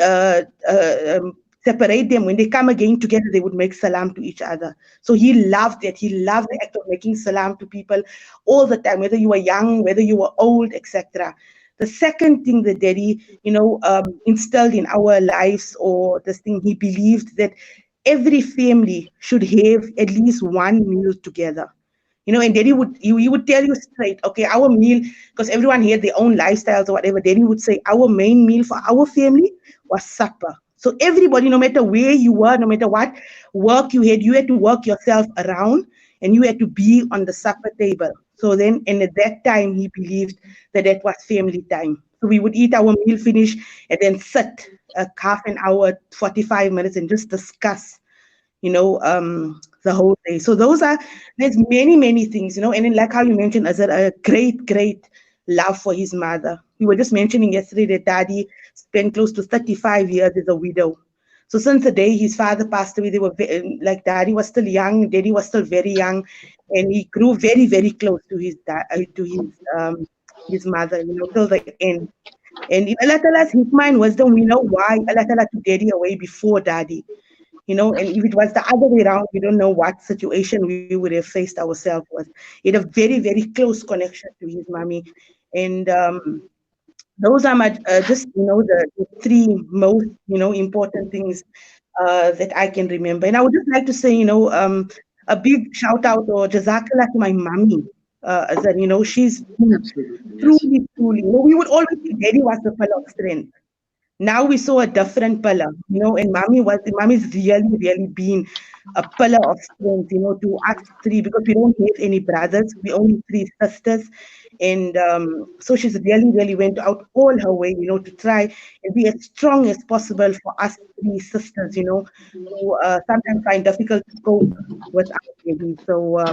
Speaker 7: separate them, when they come again together, they would make salam to each other. So he loved it. He loved the act of making salam to people all the time, whether you were young, whether you were old, etc. The second thing that Daddy, instilled in our lives, or this thing, he believed that every family should have at least one meal together. And Daddy he would tell you straight, okay, our meal, because everyone had their own lifestyles or whatever, Daddy would say our main meal for our family was supper. So everybody, no matter where you were, no matter what work you had to work yourself around, and you had to be on the supper table. So then, and at that time, he believed that was family time. So we would eat our meal, finish, and then sit a half an hour, 45 minutes, and just discuss, the whole day. So there's many things, and then like how you mentioned, Azhar, a great love for his mother. We were just mentioning yesterday that Daddy spent close to 35 years as a widow. So since the day his father passed away, they were Daddy was still young, Daddy was still very young, and he grew very, very close to his mother, till the end. And in Allah Ta'ala's hikmah and wisdom, we know why Allah Ta'ala took Daddy away before Daddy. And if it was the other way around, we don't know what situation we would have faced ourselves with. He had a very, very close connection to his mommy. And those are just, the three most, important things that I can remember. And I would just like to say, a big shout out or jazakallah to my mommy. She's truly, we would always say Daddy was the pillar of strength. Now we saw a different pillar, and mommy's really been a pillar of strength, to us three, because we don't have any brothers, we only three sisters. And so she's really went out all her way, to try and be as strong as possible for us three sisters, who sometimes find difficult to cope with our babies. So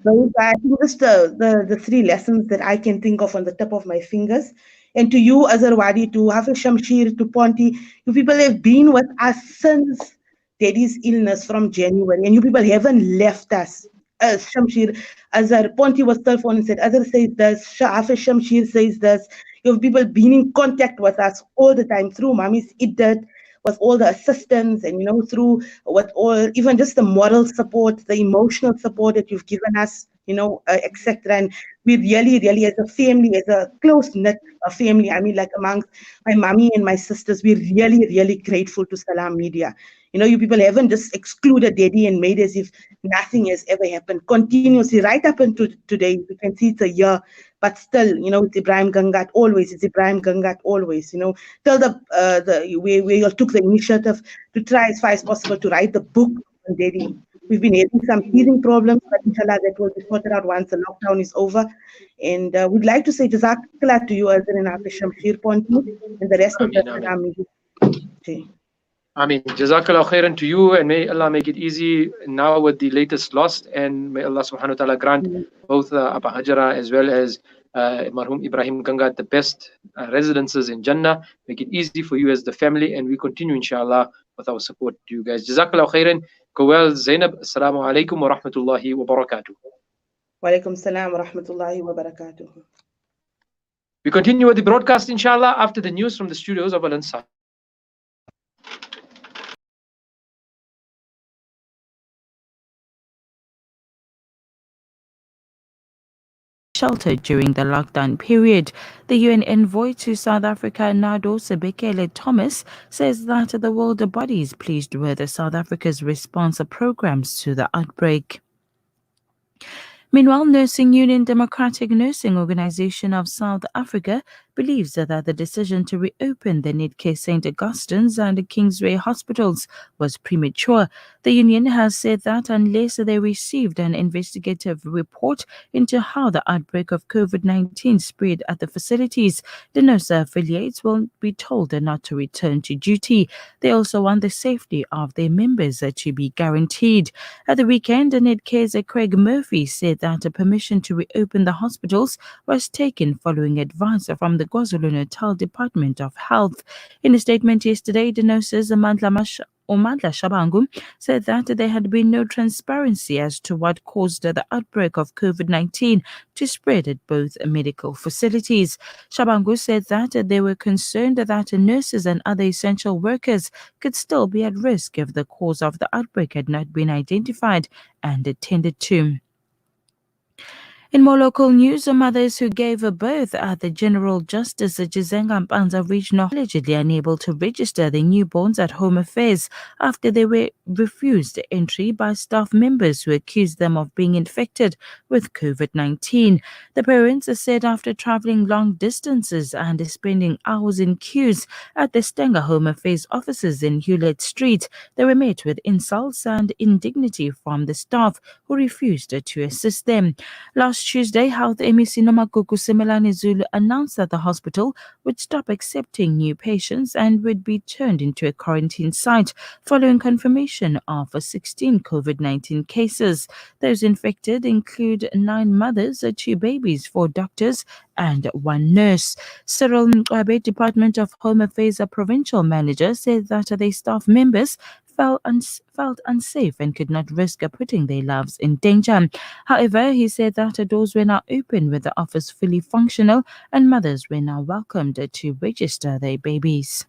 Speaker 7: those are, I think, just the three lessons that I can think of on the tip of my fingers. And to you, Azhar, Vadi, to Hafiz Shamshir, to Ponti, you people have been with us since Daddy's illness from January, and you people haven't left us. Shamshir, Azhar, Ponti was telephoned and said, Azhar says this, Hafiz Shamshir says this. You have people being in contact with us all the time through Mami's Iddat, with all the assistance and, through what all, even just the moral support, the emotional support that you've given us, etc. And we really, really, as a family, as a close-knit family, I mean, like amongst my mommy and my sisters, we're really, really grateful to Salaamedia. You people haven't just excluded Daddy and made as if nothing has ever happened. Continuously, right up until today, you can see it's a year, but still, it's Ebrahim Gangat always. It's Ebrahim Gangat always. Till where you all took the initiative to try as far as possible to write the book on Daddy. We've been having some teething problems, but inshallah that will be sorted out once the lockdown is over. And we'd like to say Jazakallah to you, Azhar and Hafiz Shamshir Ponti, and the rest of the Salaamedia.
Speaker 3: I mean, Jazakallah khairan to you, and may Allah make it easy now with the latest loss, and may Allah subhanahu wa ta'ala grant both Abba Hajara as well as Marhum Ebrahim Gangat the best residences in Jannah. Make it easy for you as the family, and we continue inshallah with our support to you guys. Jazakallah khairan. Go well, Zainab. Assalamu alaikum wa rahmatullahi wa barakatuh.
Speaker 7: Wa alaikum salam wa rahmatullahi wa barakatuh.
Speaker 3: We continue with the broadcast inshallah after the news from the studios of Al-Ansar.
Speaker 2: Sheltered during the lockdown period. The UN envoy to South Africa, Nado Sebekele Thomas, says that the world body is pleased with South Africa's response programs to the outbreak. Meanwhile, Nursing Union Democratic Nursing Organization of South Africa believes that the decision to reopen the Netcare St. Augustine's and Kingsway hospitals was premature. The union has said that unless they received an investigative report into how the outbreak of COVID-19 spread at the facilities, the nurse affiliates will be told not to return to duty. They also want the safety of their members to be guaranteed. At the weekend, Netcare's Craig Murphy said that a permission to reopen the hospitals was taken following advice from the KwaZulu-Natal Department of Health. In a statement yesterday, the nurses Amandla Shabangu said that there had been no transparency as to what caused the outbreak of COVID-19 to spread at both medical facilities. Shabangu said that they were concerned that nurses and other essential workers could still be at risk if the cause of the outbreak had not been identified and attended to. In more local news, mothers who gave birth at the General Justice Jizenga Mpanza Regional allegedly unable to register their newborns at Home Affairs after they were refused entry by staff members who accused them of being infected with COVID-19. The parents said after traveling long distances and spending hours in queues at the Stenger Home Affairs offices in Hewlett Street, they were met with insults and indignity from the staff who refused to assist them. Last Tuesday, Health MEC Nomagugu Simelane Zulu announced that the hospital would stop accepting new patients and would be turned into a quarantine site following confirmation of 16 COVID-19 cases. Those infected include 9 mothers, 2 babies, 4 doctors, and 1 nurse. Cyril Mqabe, Department of Home Affairs provincial manager, said that their staff members felt unsafe and could not risk putting their lives in danger. However, he said that doors were now open with the office fully functional and mothers were now welcomed to register their babies.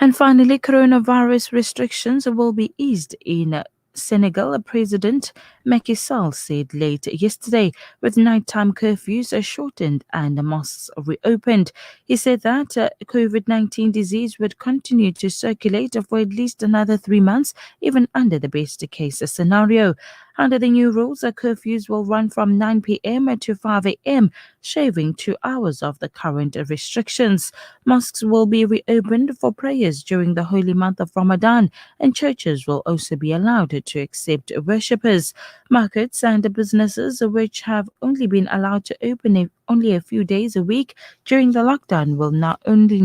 Speaker 2: And finally, coronavirus restrictions will be eased in Senegal. President Macky Sall said late yesterday, with nighttime curfews shortened and mosques reopened. He said that COVID-19 disease would continue to circulate for at least another 3 months, even under the best case scenario. Under the new rules, curfews will run from 9 p.m. to 5 a.m., shaving 2 hours of the current restrictions. Mosques will be reopened for prayers during the holy month of Ramadan, and churches will also be allowed to accept worshippers. Markets and businesses which have only been allowed to open only a few days a week during the lockdown will only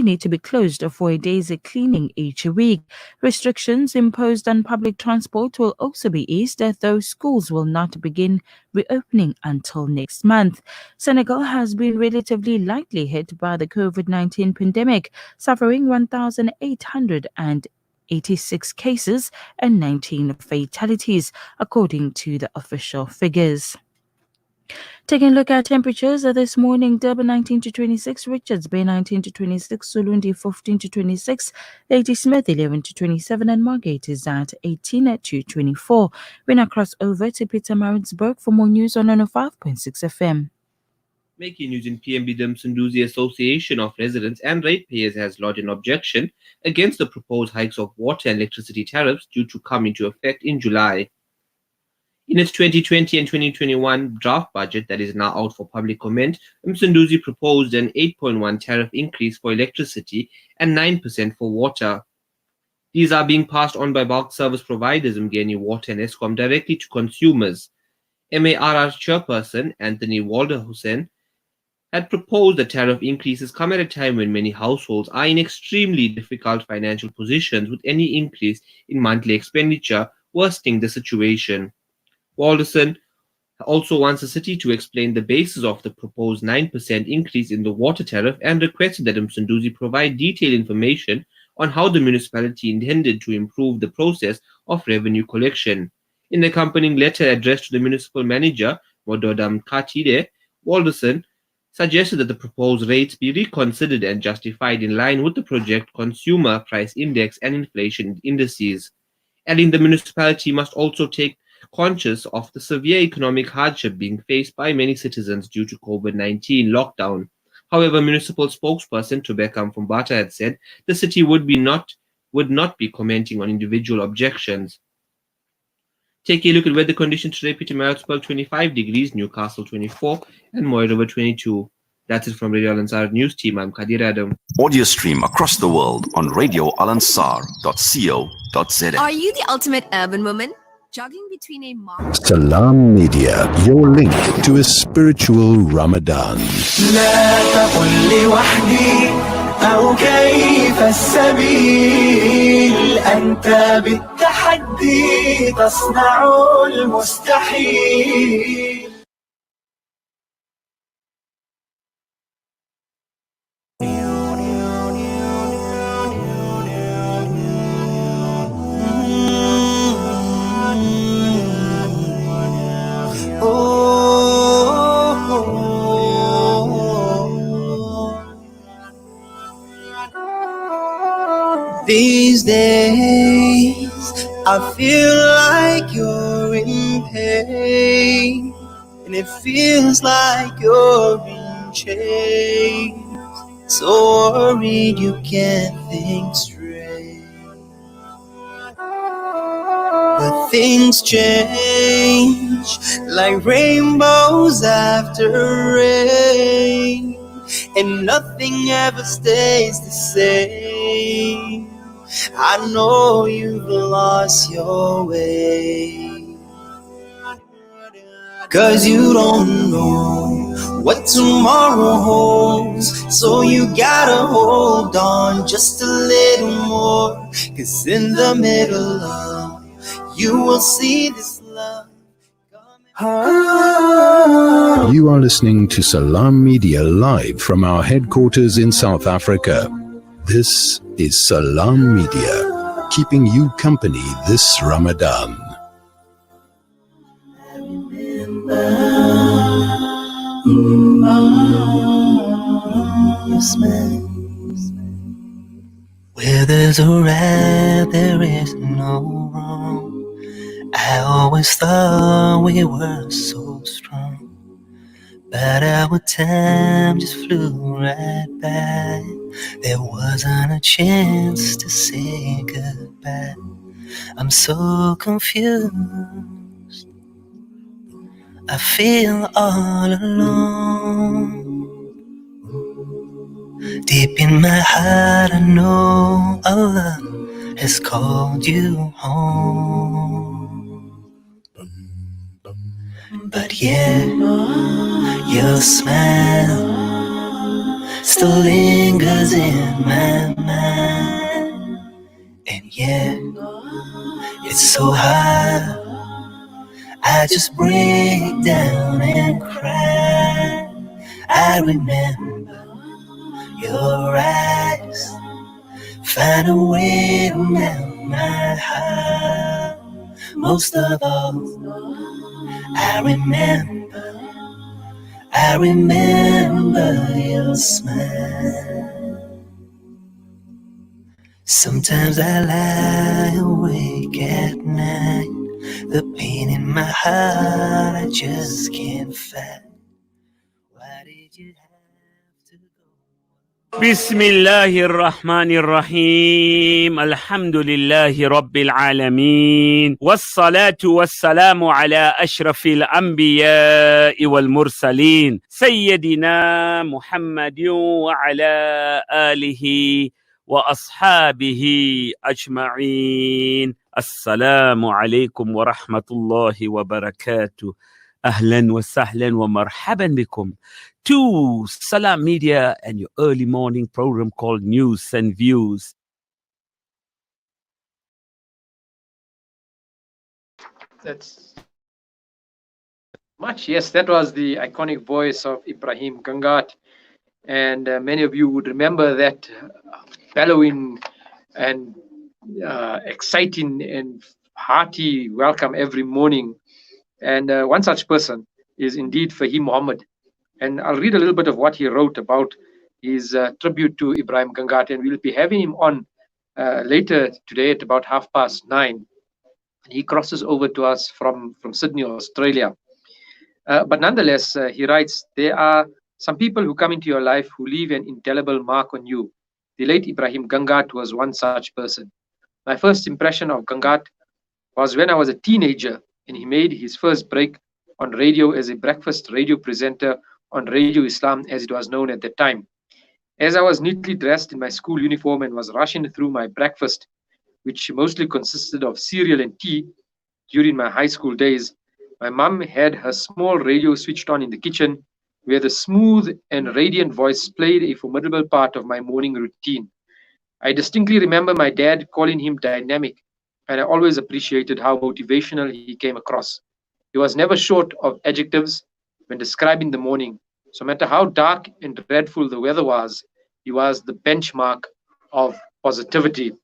Speaker 2: need to be closed for a day's cleaning each week. Restrictions imposed on public transport will also be eased, though schools will not begin reopening until next month. Senegal has been relatively lightly hit by the COVID-19 pandemic, suffering
Speaker 21: 86 cases and 19 fatalities, according to the official figures. Taking a look at temperatures this morning: Durban 19 to 26, Richards Bay 19 to 26, Sulundi 15 to 26, Ladysmith 11 to 27, and Margate is at 18 to 24. We now cross over to Pietermaritzburg for more news on 105.6 FM.
Speaker 22: Making news in PMB, the Msunduzi Association of Residents and Ratepayers has lodged an objection against the proposed hikes of water and electricity tariffs due to come into effect in July. In its 2020 and 2021 draft budget that is now out for public comment, Msunduzi proposed an 8.1% tariff increase for electricity and 9% for water. These are being passed on by bulk service providers Mgeni Water and Eskom directly to consumers. MARR chairperson Anthony Walder-Hussein had proposed the tariff increases come at a time when many households are in extremely difficult financial positions, with any increase in monthly expenditure worsening the situation. Walderson also wants the city to explain the basis of the proposed 9% increase in the water tariff and requested that Msunduzi provide detailed information on how the municipality intended to improve the process of revenue collection. In the accompanying letter addressed to the municipal manager, Mododa Mkatide, Walderson suggested that the proposed rates be reconsidered and justified in line with the project consumer price index and inflation indices, adding the municipality must also take conscious of the severe economic hardship being faced by many citizens due to COVID-19 lockdown. However, municipal spokesperson Tobeka Mfumbata had said the city would not be commenting on individual objections. Take a look at weather conditions today: Pietermaritzburg 25 degrees, Newcastle 24, and Moirova 22. That's it from Radio Al Ansar News Team. I'm Kadir Adam.
Speaker 23: Audio stream across the world on radioalansar.co.za.
Speaker 24: Are you the ultimate urban woman? Juggling between a market.
Speaker 17: Salaamedia, your link to a spiritual Ramadan.
Speaker 2: لا تقل لي وحدي أو كيف السبيل أنت بالتحدي تصنع المستحيل. These days, I feel like you're in pain, and it feels like you're in chains. So worried you can't think straight. But things change like rainbows after rain, and nothing ever stays the same. I know you've lost your way, 'cause you don't know what tomorrow holds. So you gotta hold on just a little more, 'cause in the middle of you will see this love.
Speaker 17: You are listening to Salaamedia live from our headquarters in South Africa. This is Salaamedia, keeping you company this Ramadan.
Speaker 2: Where there's a right, there is no wrong. I always thought we were so strong, but our time just flew right by. There wasn't a chance to say goodbye. I'm so confused, I feel all alone. Deep in my heart I know Allah has called you home, but yet your smile still lingers in my mind. And yet it's so hard, I just break down and cry. I remember your eyes find a way to melt my heart. Most of all, I remember your smile. Sometimes I lie awake at night, the pain in my heart I just can't fight. Why did you
Speaker 1: بسم الله الرحمن الرحيم الحمد لله رب العالمين والصلاة والسلام على أشرف الأنبياء والمرسلين سيدنا محمد وعلى آله وأصحابه أجمعين. السلام عليكم ورحمة الله وبركاته. أهلا وسهلا ومرحبا بكم to Salaamedia and your early morning program called News and Views.
Speaker 3: That's much. Yes, that was the iconic voice of Ebrahim Gangat. And many of you would remember that bellowing and exciting and hearty welcome every morning. And one such person is indeed Fahim Muhammad. And I'll read a little bit of what he wrote about his tribute to Ebrahim Gangat. And we'll be having him on later today at about 9:30. And he crosses over to us from Sydney, Australia. But nonetheless, he writes, there are some people who come into your life who leave an indelible mark on you. The late Ebrahim Gangat was one such person. My first impression of Gangat was when I was a teenager and he made his first break on radio as a breakfast radio presenter on Radio Islam, as it was known at the time. As I was neatly dressed in my school uniform and was rushing through my breakfast, which mostly consisted of cereal and tea during my high school days, my mum had her small radio switched on in the kitchen, where the smooth and radiant voice played a formidable part of my morning routine. I distinctly remember my dad calling him dynamic, and I always appreciated how motivational he came across. He was never short of adjectives when describing the morning. So no matter how dark and dreadful the weather was, he was the benchmark of positivity.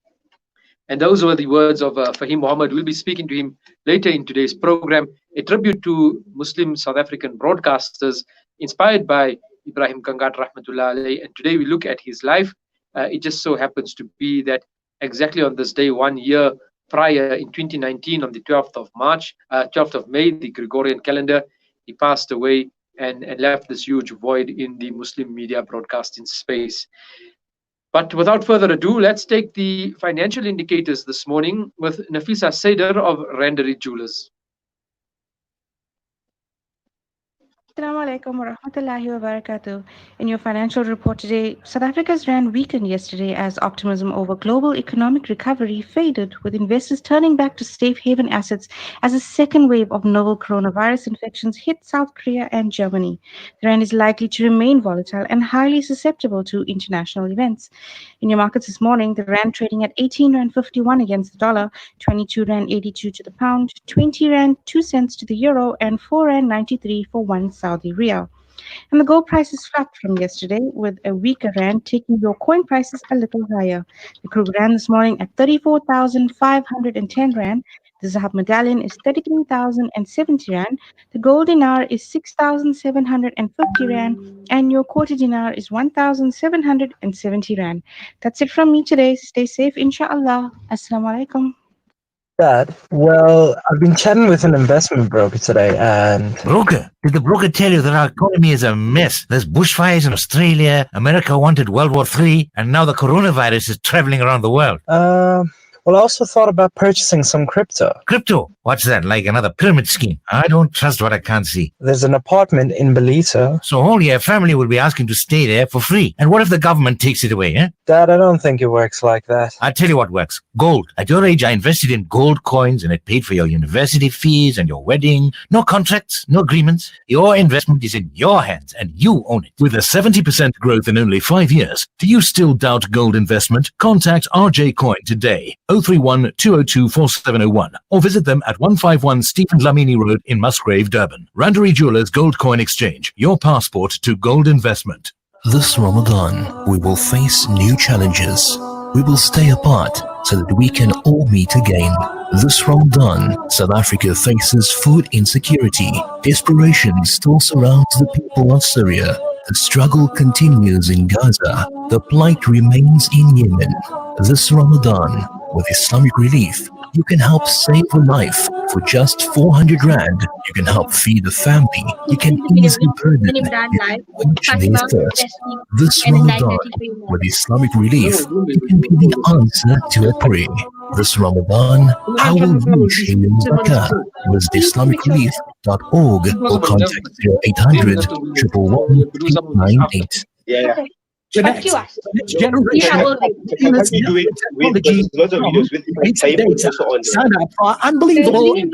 Speaker 3: And those were the words of Fahim Muhammad. We'll be speaking to him later in today's program, a tribute to Muslim South African broadcasters inspired by Ebrahim Gangat Rahmatullah Alayhi. And today we look at his life. It just so happens to be that exactly on this day, 1 year prior, in 2019, on the 12th of May, the Gregorian calendar, he passed away and left this huge void in the Muslim media broadcasting space. But without further ado, let's take the financial indicators this morning with Nafisa Saider of Randery Jewelers.
Speaker 4: Assalamu alaikum wa rahmatullahi wa barakatuh. In your financial report today, South Africa's rand weakened yesterday as optimism over global economic recovery faded, with investors turning back to safe haven assets as a second wave of novel coronavirus infections hit South Korea and Germany. The rand is likely to remain volatile and highly susceptible to international events. In your markets this morning, the rand trading at 18 rand 51 against the dollar, 22 rand 82 to the pound, 20 rand 2 cents to the euro, and 4 rand 93 for 1 Saudi Riyal. And the gold price is flat from yesterday, with a weaker rand taking your coin prices a little higher. The crude rand this morning at 34,510 rand. The Zahab medallion is 33,070 rand. The gold dinar is 6,750 rand. And your quarter dinar is 1,770 rand. That's it from me today. Stay safe, inshallah. Assalamu alaikum.
Speaker 9: Dad, well, I've been chatting with an investment broker today, and...
Speaker 10: Broker? Did the broker tell you that our economy is a mess? There's bushfires in Australia, America wanted World War III, and now the coronavirus is traveling around the world.
Speaker 9: Well, I also thought about purchasing some crypto.
Speaker 10: Crypto? What's that, like another pyramid scheme? I don't trust what I can't see.
Speaker 9: There's an apartment in Belito.
Speaker 10: So all your family will be asking to stay there for free. And what if the government takes it away, eh?
Speaker 9: Dad, I don't think it works like that.
Speaker 10: I'll tell you what works. Gold. At your age, I invested in gold coins and it paid for your university fees and your wedding. No contracts, no agreements. Your investment is in your hands and you own it. With a 70% growth in only 5 years. Do you still doubt gold investment? Contact RJ Coin today. 031-202-4701 or visit them at 151 Stephen Dlamini Road in Musgrave, Durban. Randery Jewelers Gold Coin Exchange, your passport to gold investment.
Speaker 18: This Ramadan, we will face new challenges, we will stay apart so that we can all meet again. This Ramadan, South Africa faces food insecurity. Desperation still surrounds the people of Syria. The struggle continues in Gaza. The plight remains in Yemen. This Ramadan, with Islamic Relief, you can help save a life. For just 400 Rand, you can help feed a family. You can ease the burden. You can quench their thirst. This Ramadan, with Islamic Relief, you can be the answer to a prayer. This Ramadan, how will you share your zakah? Visit IslamicRelief.org or contact 0800 111 898.
Speaker 5: Yeah. The next generation of technology data. Sign up for our unbelievable and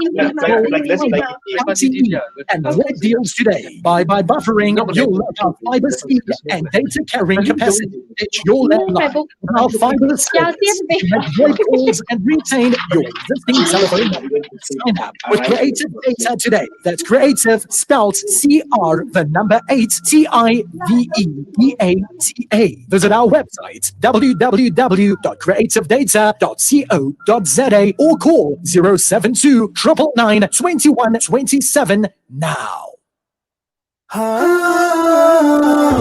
Speaker 5: red deals today by buffering. You'll love our fiber speed and data carrying capacity. It's your landline. Our fiber service. Make great calls and retain your existing telephone number. Sign up with Creative Data today. That's Creative spelled CR8TIVEDATA. Visit our website www.creativedata.co.za or call 072 999 2127 now.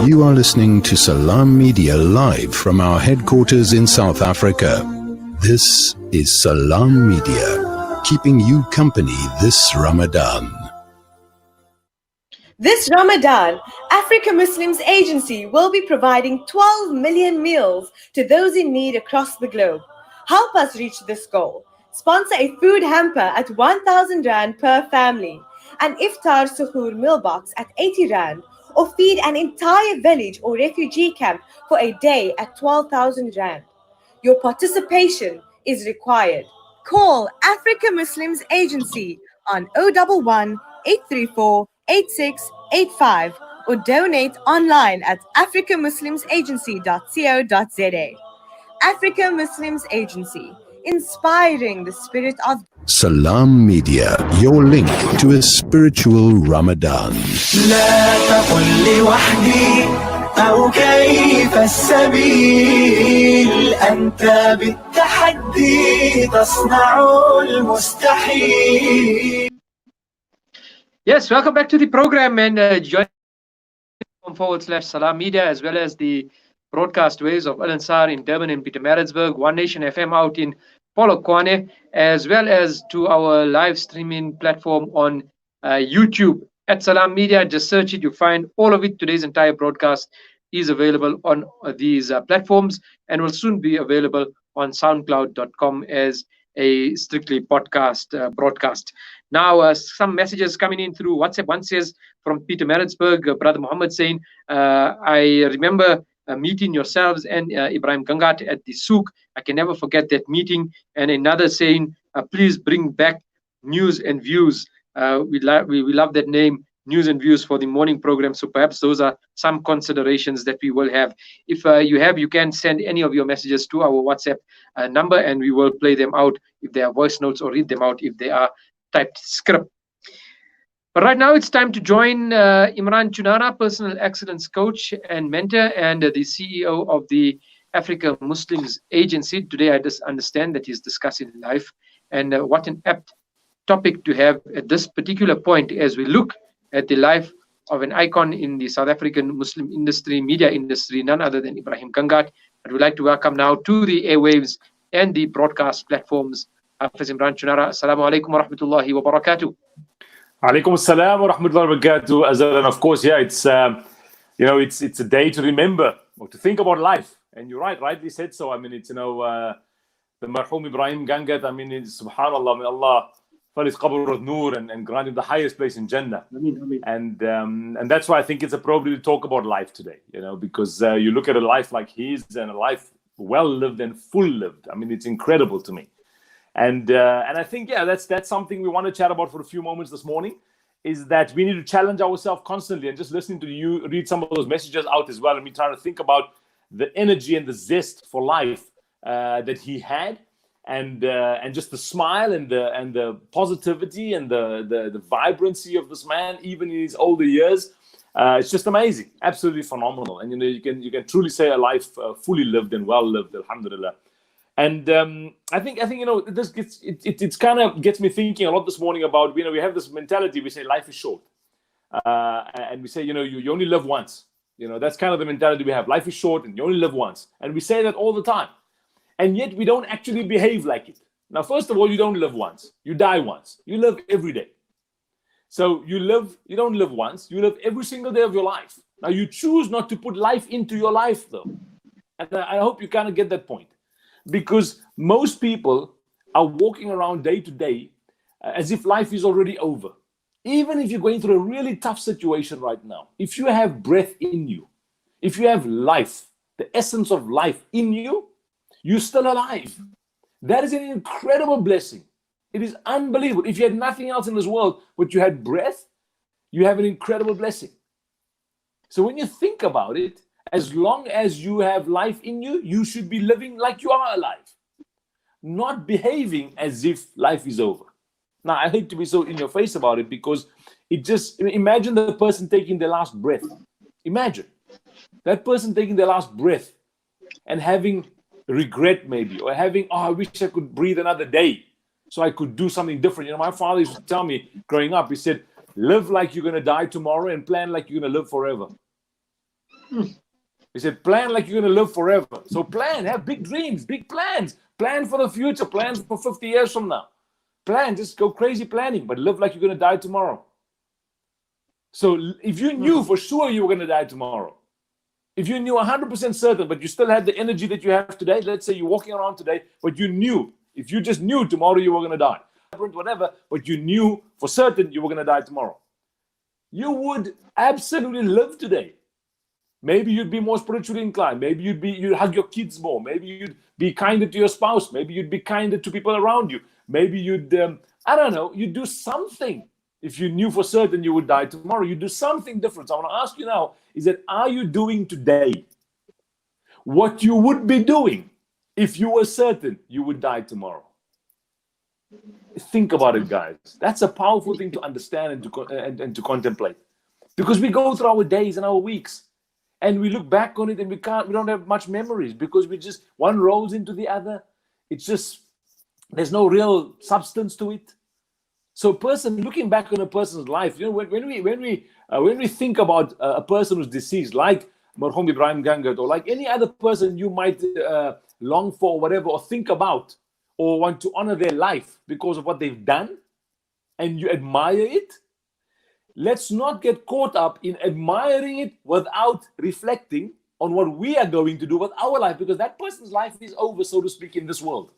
Speaker 17: You are listening to Salaamedia live from our headquarters in South Africa. This is Salaamedia, keeping you company this Ramadan.
Speaker 6: This Ramadan, Africa Muslims Agency will be providing 12 million meals to those in need across the globe. Help us reach this goal. Sponsor a food hamper at 1,000 Rand per family, an iftar suhoor meal box at 80 Rand, or feed an entire village or refugee camp for a day at 12,000 Rand. Your participation is required. Call Africa Muslims Agency on 011 834 8685 or donate online at africamuslimsagency.co.za. Africa Muslims Agency, inspiring the spirit of
Speaker 17: Salaamedia, your link to a spiritual Ramadan.
Speaker 2: لا تقل لي وحدي أو كيف السبيل أنت بالتحدي تصنع المستحيل.
Speaker 3: Yes, welcome back to the program and join /Salaamedia as well as the broadcast waves of Al Ansar in Durban and Pietermaritzburg, One Nation FM out in Polokwane, as well as to our live streaming platform on YouTube at Salaamedia. Just search it, you find all of it. Today's entire broadcast is available on these platforms and will soon be available on soundcloud.com as a strictly podcast broadcast. Now, some messages coming in through WhatsApp. One says from Pietermaritzburg, Brother Muhammad saying, I remember meeting yourselves and Ebrahim Gangat at the souk. I can never forget that meeting. And another saying, please bring back News and Views. We love that name, News and Views, for the morning program. So perhaps those are some considerations that we will have. If you can send any of your messages to our WhatsApp number and we will play them out if they are voice notes or read them out if they are typed script. But right now it's time to join Imran Chunara, personal excellence coach and mentor and the CEO of the Africa Muslims Agency. Today I just understand that he's discussing life, and what an apt topic to have at this particular point as we look at the life of an icon in the South African Muslim industry, media industry, none other than Ebrahim Gangat. I'd like to welcome now to the airwaves and the broadcast platforms Hafiz Imran Chunara. Assalamu alaikum wa rahmatullahi wa barakatuh.
Speaker 8: Alaikum assalam wa rahmatullahi wa barakatuh. Azhar, and of course, it's a day to remember or to think about life. And you're rightly said so. I mean, it's the marhum Ebrahim Gangat. I mean, it's subhanallah, may Allah fill his qabr with nur and grant him the highest place in Jannah. And that's why I think it's appropriate to talk about life today. Because you look at a life like his and a life well lived and full lived. I mean, it's incredible to me. And I think, that's something we want to chat about for a few moments this morning, is that we need to challenge ourselves constantly. And just listening to you read some of those messages out as well, and me trying to think about the energy and the zest for life that he had, and just the smile and the positivity and the vibrancy of this man, even in his older years. It's just amazing, absolutely phenomenal. And you can truly say a life fully lived and well lived, alhamdulillah. And I think this gets it's kind of gets me thinking a lot this morning about, we have this mentality. We say life is short, and we say you only live once. That's kind of the mentality we have. Life is short and you only live once, and we say that all the time, and yet we don't actually behave like it. Now, first of all, you don't live once. You die once. You live every day. So you don't live once. You live every single day of your life. Now, you choose not to put life into your life, though, and I hope you kind of get that point. Because most people are walking around day to day as if life is already over. Even if you're going through a really tough situation right now, if you have breath in you, if you have life, the essence of life in you, you're still alive. That is an incredible blessing. It is unbelievable. If you had nothing else in this world, but you had breath, you have an incredible blessing. So when you think about it, as long as you have life in you, you should be living like you are alive, not behaving as if life is over. Now, I hate to be so in your face about it, because imagine the person taking their last breath. Imagine that person taking their last breath and having regret maybe, or having, I wish I could breathe another day so I could do something different. My father used to tell me growing up, he said, live like you're going to die tomorrow and plan like you're going to live forever. He said, plan like you're going to live forever. So plan, have big dreams, big plans. Plan for the future, plan for 50 years from now. Plan, just go crazy planning, but live like you're going to die tomorrow. So if you knew for sure you were going to die tomorrow, if you knew 100% certain, but you still had the energy that you have today, let's say you're walking around today, but you knew, if you just knew tomorrow you were going to die, whatever, but you knew for certain you were going to die tomorrow, you would absolutely live today. Maybe you'd be more spiritually inclined. Maybe you'd hug your kids more. Maybe you'd be kinder to your spouse. Maybe you'd be kinder to people around you. Maybe you'd, you'd do something. If you knew for certain you would die tomorrow, you'd do something different. So I want to ask you now, is that, are you doing today what you would be doing if you were certain you would die tomorrow? Think about it, guys. That's a powerful thing to understand and to contemplate. Because we go through our days and our weeks, and we look back on it and we don't have much memories, because one rolls into the other. It's just, there's no real substance to it. So looking back on a person's life, when we think about a person who's deceased, like Marhum Ebrahim Gangat, or like any other person you might long for, or whatever, or think about, or want to honor their life because of what they've done, and you admire it, let's not get caught up in admiring it without reflecting on what we are going to do with our life, because that person's life is over, so to speak, in this world.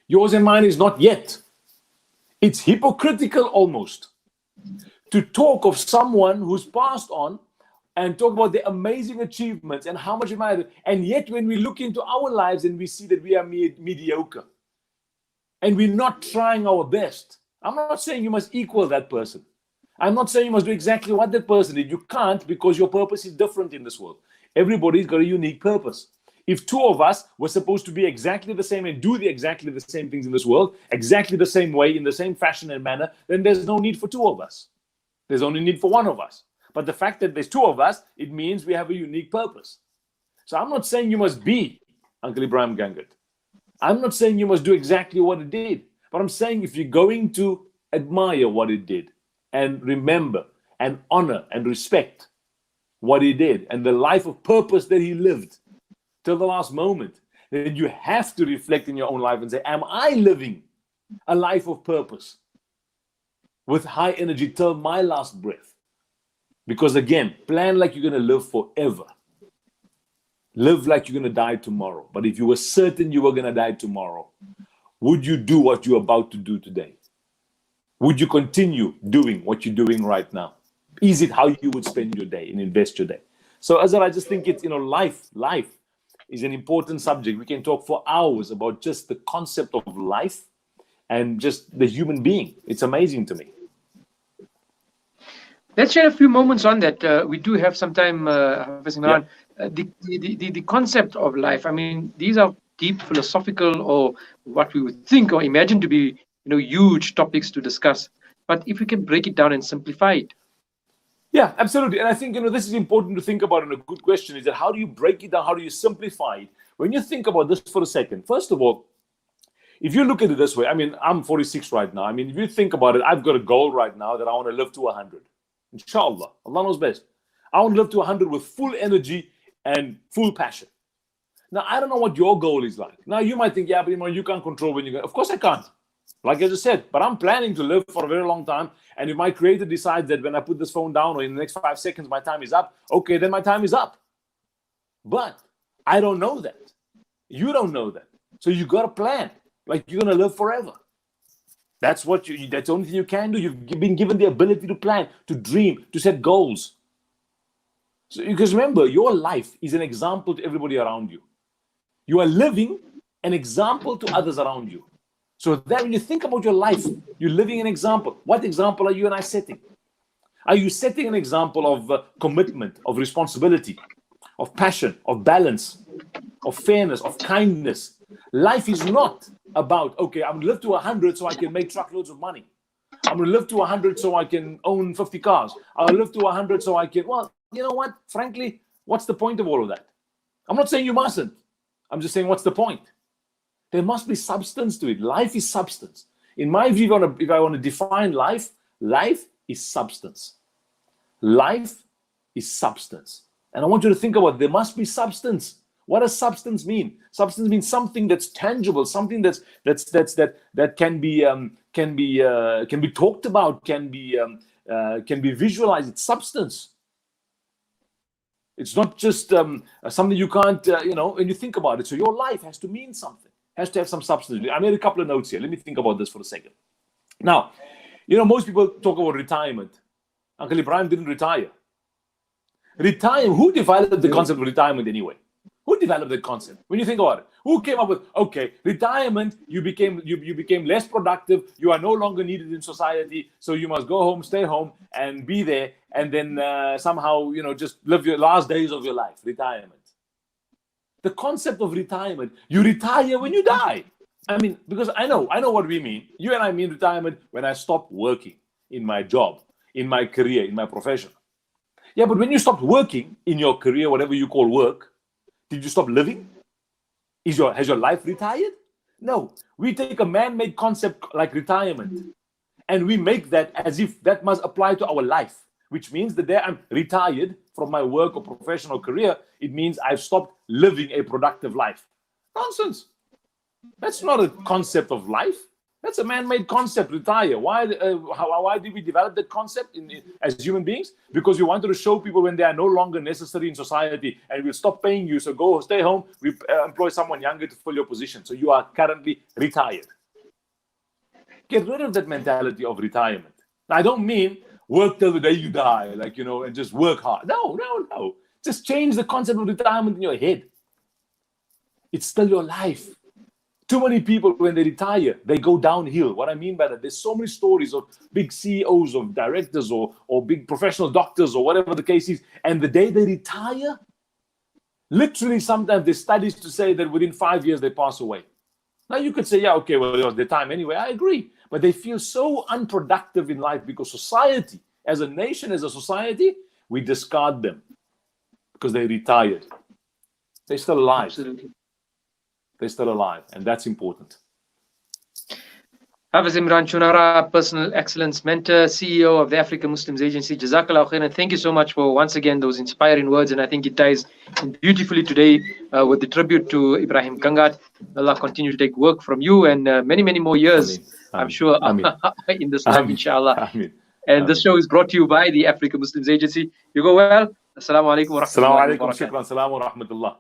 Speaker 8: Yours and mine is not yet. It's hypocritical almost to talk of someone who's passed on and talk about their amazing achievements and how much admire, and yet when we look into our lives and we see that we are mediocre and we're not trying our best. I'm not saying you must equal that person. I'm not saying you must do exactly what that person did. You can't, because your purpose is different in this world. Everybody's got a unique purpose. If two of us were supposed to be exactly the same and do exactly the same things in this world, exactly the same way, in the same fashion and manner, then there's no need for two of us. There's only need for one of us. But the fact that there's two of us, it means we have a unique purpose. So I'm not saying you must be Uncle Ebrahim Gangat. I'm not saying you must do exactly what it did. But I'm saying if you're going to admire what it did, and remember and honor and respect what he did and the life of purpose that he lived till the last moment, then you have to reflect in your own life and say, am I living a life of purpose with high energy till my last breath? Because again, plan like you're going to live forever. Live like you're going to die tomorrow. But if you were certain you were going to die tomorrow, would you do what you're about to do today? Would you continue doing what you're doing right now? Is it how you would spend your day and invest your day? So Azhar, I just think it's, life is an important subject. We can talk for hours about just the concept of life and just the human being. It's amazing to me.
Speaker 3: Let's share a few moments on that. We do have some time, the concept of life. I mean, these are deep philosophical, or what we would think or imagine to be huge topics to discuss, but if we can break it down and simplify it.
Speaker 8: Yeah, absolutely. And I think, this is important to think about, and a good question is that how do you break it down? How do you simplify it? when you think about this for a second, first of all, if you look at it this way, I mean, I'm 46 right now. I mean, if you think about it, I've got a goal right now that I want to live to 100. Inshallah, Allah knows best. I want to live to 100 with full energy and full passion. Now, I don't know what your goal is like. Now, you might think, yeah, but you can't control when you go. Of course I can't. Like I just said, but I'm planning to live for a very long time. And if my creator decides that when I put this phone down or in the next 5 seconds, my time is up, okay, then my time is up. But I don't know that. You don't know that. So you got to plan. Like you're going to live forever. That's that's the only thing you can do. You've been given the ability to plan, to dream, to set goals. So, because remember, your life is an example to everybody around you. You are living an example to others around you. So that when you think about your life, you're living an example. What example are you and I setting? Are you setting an example of commitment, of responsibility, of passion, of balance, of fairness, of kindness? Life is not about, okay, I'm going to live to 100 so I can make truckloads of money. I'm going to live to 100 so I can own 50 cars. I'll live to 100 so I can, well, you know what? Frankly, what's the point of all of that? I'm not saying you mustn't. I'm just saying, what's the point? There must be substance to it. Life is substance. In my view, if I want to define life, life is substance. Life is substance. And I want you to think about, there must be substance. What does substance mean? Substance means something that's tangible, something that can be talked about, can be visualized. It's substance. It's not just something you can't, when you think about it. So your life has to mean something, has to have some substance. I made a couple of notes here. Let me think about this for a second. Now, most people talk about retirement. Uncle Ebrahim didn't retire. Who developed the concept of retirement anyway? Who developed that concept? When you think about it, who came up with, okay, retirement, you became less productive, you are no longer needed in society, so you must go home, stay home, and be there, and then somehow, just live your last days of your life, retirement. The concept of retirement, you retire when you die. I mean, because I know what we mean. You and I mean retirement when I stop working in my job, in my career, in my profession. Yeah, but when you stopped working in your career, whatever you call work, did you stop living? Has your life retired? No. We take a man-made concept like retirement and we make that as if that must apply to our life, which means that I'm retired from my work or professional career. It means I've stopped living a productive life. Nonsense. That's not a concept of life. That's a man-made concept, retire. Why did we develop that concept as human beings? Because we wanted to show people when they are no longer necessary in society and we'll stop paying you, so go stay home, we employ someone younger to fill your position. So you are currently retired. Get rid of that mentality of retirement. Now, I don't mean work till the day you die, and just work hard. No. Just change the concept of retirement in your head. It's still your life. Too many people, when they retire, they go downhill. What I mean by that, there's so many stories of big CEOs, of directors, or big professional doctors, or whatever the case is. And the day they retire, literally sometimes there's studies to say that within 5 years they pass away. Now you could say, yeah, okay, well, it was their time anyway. I agree. But they feel so unproductive in life because society, as a nation, as a society, we discard them because they retired. They're still alive. Absolutely. They're still alive, and that's important.
Speaker 3: Hafiz Imran Chunara, Personal Excellence Mentor, CEO of the Africa Muslims Agency. Jazakallah khairan. Thank you so much for, once again, those inspiring words, and I think it ties in beautifully today with the tribute to Ebrahim Gangat. Allah continue to take work from you and many, many more years, I'm sure, in this life, inshallah. And this show is brought to you by the Africa Muslims Agency. You go well. Assalamu alaikum wa rahmatullahi wa barakatuh.
Speaker 8: Shukran, salam wa rahmatullah.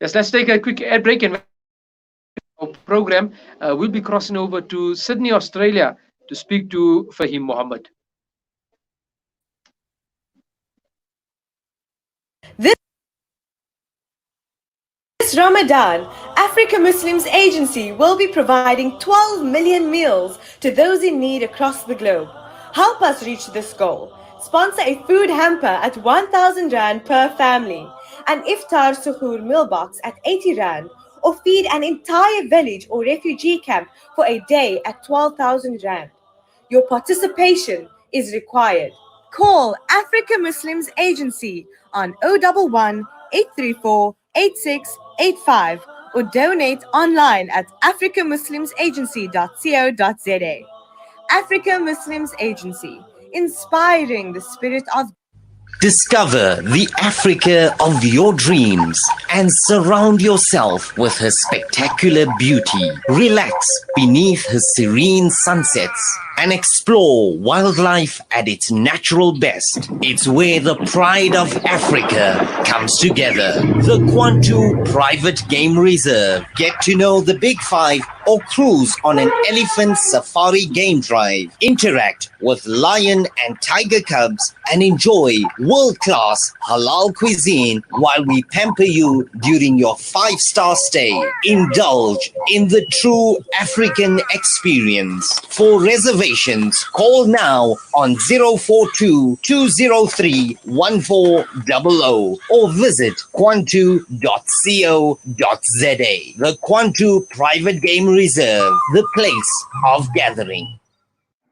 Speaker 3: Yes, let's take a quick ad break and our program. We'll be crossing over to Sydney, Australia to speak to Fahim Mohammed.
Speaker 6: This Ramadan, Africa Muslims Agency will be providing 12 million meals to those in need across the globe. Help us reach this goal. Sponsor a food hamper at 1,000 Rand per family, an iftar suhoor meal box at 80 Rand, or feed an entire village or refugee camp for a day at 12,000 Rand. Your participation is required. Call Africa Muslims Agency on 011 834 8685 or donate online at africamuslimsagency.co.za. Africa Muslims Agency, inspiring the spirit of.
Speaker 12: Discover the Africa of your dreams and surround yourself with her spectacular beauty. Relax beneath her serene sunsets and explore wildlife at its natural best. It's where the pride of Africa comes together. The Kwantu Private Game Reserve. Get to know the Big Five or cruise on an elephant safari game drive. Interact with lion and tiger cubs and enjoy world-class halal cuisine while we pamper you during your 5-star stay. Indulge in the true African experience. For reservations, call now on 042-203-1400 or visit kwantu.co.za. The Kwantu Private Game Reserve, the place of gathering.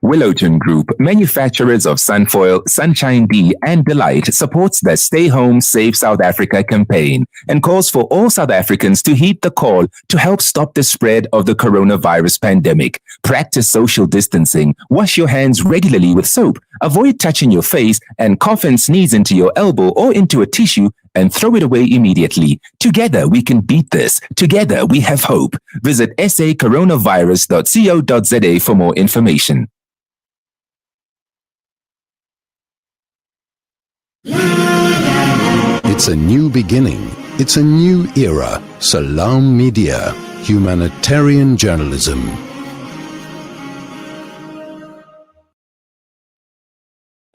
Speaker 13: Willowton Group, manufacturers of Sunfoil, Sunshine D, and Delight, supports the Stay Home Save South Africa campaign and calls for all South Africans to heed the call to help stop the spread of the coronavirus pandemic. Practice social distancing, wash your hands regularly with soap, avoid touching your face, and cough and sneeze into your elbow or into a tissue and throw it away immediately. Together we can beat this. Together we have hope. Visit sacoronavirus.co.za for more information.
Speaker 17: It's a new beginning. It's a new era. Salaamedia, humanitarian journalism.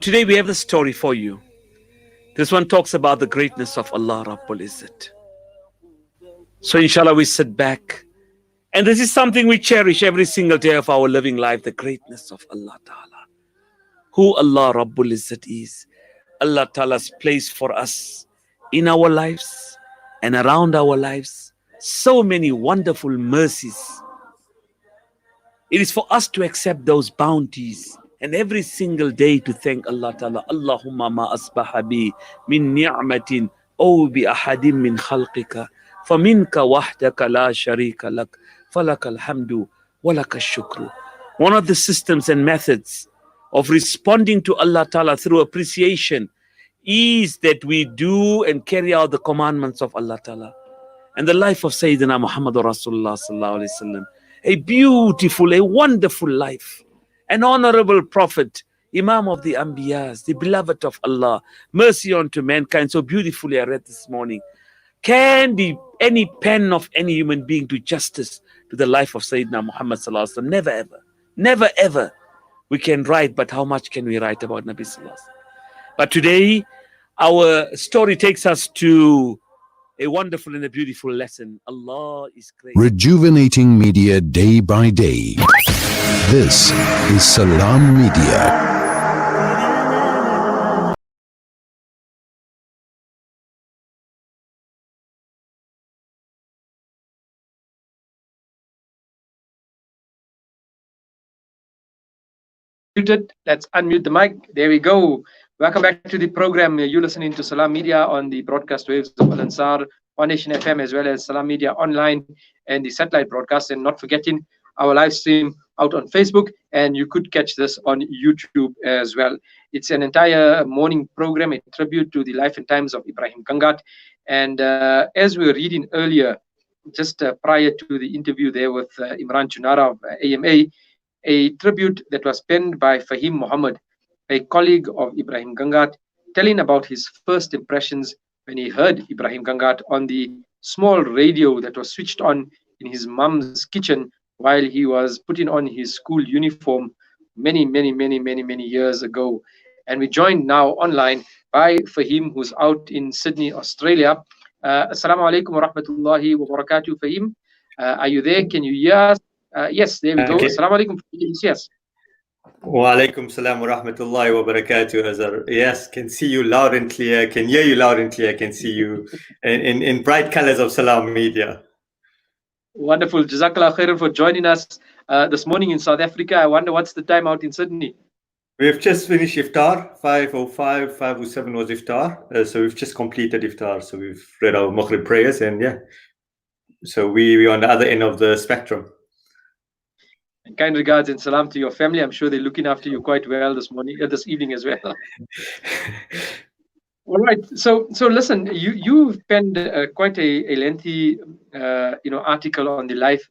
Speaker 1: Today we have the story for you. This one talks about the greatness of Allah Rabbul Izzat. So inshallah we sit back. And this is something we cherish every single day of our living life, the greatness of Allah Ta'ala. Who Allah Rabbul Izzat is. Allah Ta'ala's place for us in our lives and around our lives. So many wonderful mercies. It is for us to accept those bounties and every single day to thank Allah Ta'ala. Allahumma ma asbaha bi min ni'matin aw bi ahadim min khalqika faminka wahdaka la sharika lak falakal hamdu walakal shukru. One of the systems and methods of responding to Allah Ta'ala through appreciation is that we do and carry out the commandments of Allah Ta'ala. And the life of Sayyidina Muhammad Rasulullah Sallallahu Alaihi Wasallam, a beautiful, a wonderful life, an honorable prophet, Imam of the Anbiyas, the beloved of Allah, mercy unto mankind, so beautifully I read this morning. Can any pen of any human being do justice to the life of Sayyidina Muhammad Sallallahu Alaihi Wasallam? Never ever, never ever. We can write, but how much can we write about Nabi Sallallahu Alaihi Wasallam? But today, our story takes us to a wonderful and a beautiful lesson. Allah is great.
Speaker 17: Rejuvenating media day by day. This is Salaamedia.
Speaker 3: Let's unmute the mic. There we go. Welcome back to the program. You're listening to Salaamedia on the broadcast waves of Al Ansar, Foundation FM, as well as Salaamedia online and the satellite broadcast. And not forgetting our live stream out on Facebook. And you could catch this on YouTube as well. It's an entire morning program, a tribute to the life and times of Ebrahim Gangat. And as we were reading earlier, just prior to the interview there with Imran Chunara of AMA, a tribute that was penned by Fahim Muhammad, a colleague of Ebrahim Gangat, telling about his first impressions when he heard Ebrahim Gangat on the small radio that was switched on in his mum's kitchen while he was putting on his school uniform many years ago. And we joined now online by Fahim, who's out in Sydney, Australia. Assalamu alaikum wa rahmatullahi wa barakatuh, Fahim. Are you there? Can you hear us? Yes, there we go.
Speaker 14: Okay.
Speaker 3: Assalamu alaikum. Yes.
Speaker 14: Wa alaikum salam wa rahmatullahi wa barakatuh, Azhar. Yes, can see you loud and clear, can hear you loud and clear, can see you in bright colors of Salaamedia.
Speaker 3: Wonderful. Jazakallah khairan for joining us this morning in South Africa. I wonder what's the time out in Sydney?
Speaker 14: We've just finished iftar. 5:05, 5:07 was iftar. So we've just completed iftar. So we've read our Maghrib prayers, and yeah. So we're on the other end of the spectrum.
Speaker 3: And kind regards and salam to your family. I'm sure they're looking after you quite well this morning, this evening as well. All right. So listen, you penned quite a lengthy article on the life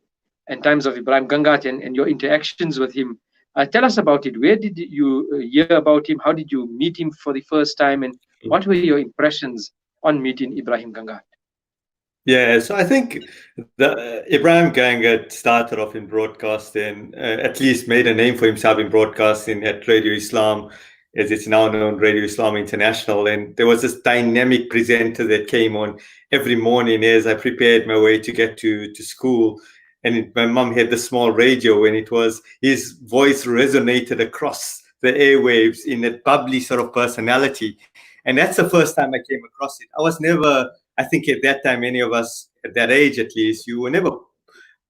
Speaker 3: and times of Ebrahim Gangat and your interactions with him. Tell us about it. Where did you hear about him? How did you meet him for the first time? And what were your impressions on meeting Ebrahim Gangat?
Speaker 14: Yeah, so I think the Ebrahim Gangat started off in broadcasting, at least made a name for himself in broadcasting at Radio Islam, as it's now known, Radio Islam International. And there was this dynamic presenter that came on every morning as I prepared my way to get to school. And my mum had the small radio, and his voice resonated across the airwaves in that bubbly sort of personality. And that's the first time I came across it. I think at that time, any of us at that age, at least, you were never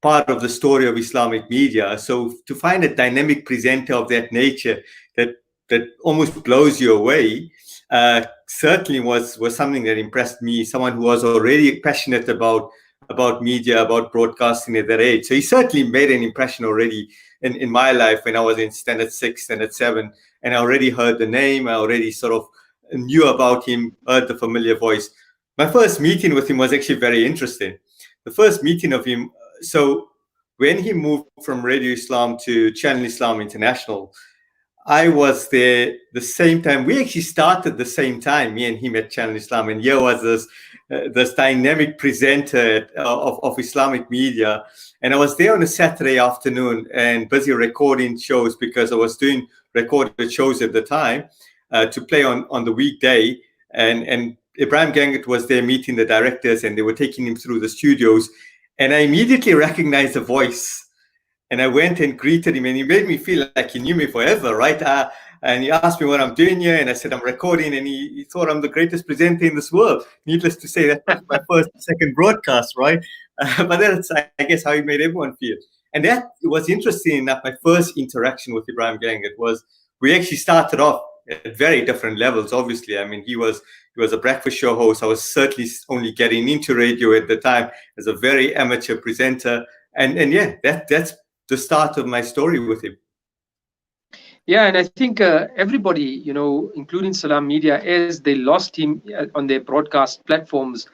Speaker 14: part of the story of Islamic media. So to find a dynamic presenter of that nature that almost blows you away, certainly was something that impressed me. Someone who was already passionate about media, about broadcasting at that age. So he certainly made an impression already in my life when I was in standard 6, standard 7, and I already heard the name. I already sort of knew about him, heard the familiar voice. My first meeting with him was actually very interesting. The first meeting of him, so when he moved from Radio Islam to Channel Islam International, I was there the same time. We actually started the same time, me and him at Channel Islam. And here was this dynamic presenter of Islamic media. And I was there on a Saturday afternoon and busy recording shows because I was doing recorded shows at the time to play on the weekday. And Ebrahim Gangat was there meeting the directors, and they were taking him through the studios. And I immediately recognized the voice. And I went and greeted him, and he made me feel like he knew me forever, right? And he asked me what I'm doing here, and I said, I'm recording, and he thought I'm the greatest presenter in this world. Needless to say, that was my second broadcast, right? But that's, I guess, how he made everyone feel. And that was interesting enough. My first interaction with Ebrahim Gangat was, we actually started off at very different levels, obviously. I mean, he was a breakfast show host. I was certainly only getting into radio at the time as a very amateur presenter. And yeah, that's the start of my story with him.
Speaker 3: Yeah, and I think everybody, including Salaamedia, as they lost him on their broadcast platforms,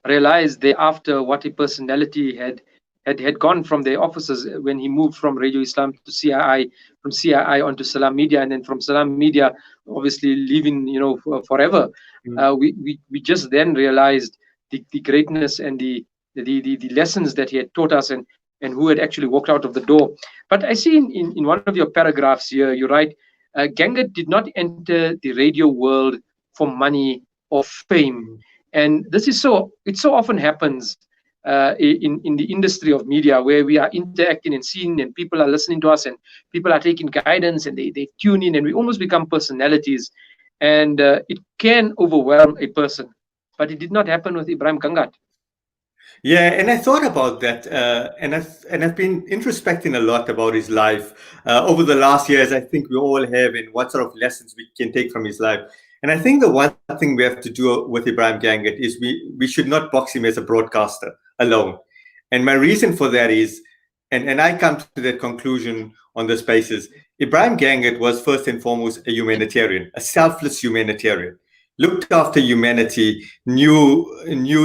Speaker 3: realized thereafter what a personality had gone from their offices when he moved from Radio Islam to CII, from CII onto Salaamedia, and then from Salaamedia, obviously leaving, forever. We just then realized the greatness and the lessons that he had taught us, and who had actually walked out of the door. But I see in one of your paragraphs here, you write, Gangat did not enter the radio world for money or fame. And this is it so often happens in the industry of media, where we are interacting and seeing, and people are listening to us, and people are taking guidance, and they tune in, and we almost become personalities. And it can overwhelm a person. But it did not happen with Ebrahim Gangat.
Speaker 14: Yeah, and I thought about that, and I've been introspecting a lot about his life over the last years. I think we all have, and what sort of lessons we can take from his life. And I think the one thing we have to do with Ebrahim Gangat is we should not box him as a broadcaster alone. And my reason for that is, and I come to that conclusion on this basis, Ebrahim Gangat was first and foremost a humanitarian, a selfless humanitarian. Looked after humanity, knew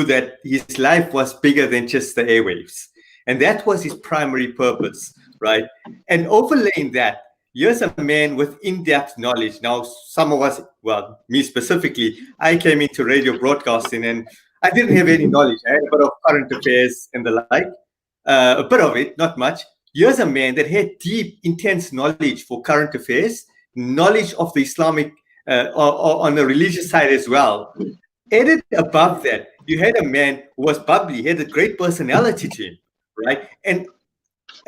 Speaker 14: that his life was bigger than just the airwaves. And that was his primary purpose, right? And overlaying that, here's a man with in-depth knowledge. Now, some of us, well, me specifically, I came into radio broadcasting and I didn't have any knowledge. I had a bit of current affairs and the like, a bit of it, not much. Here's a man that had deep, intense knowledge for current affairs, knowledge of the Islamic on the religious side as well. Added above that, you had a man who was bubbly, had a great personality to him, right? And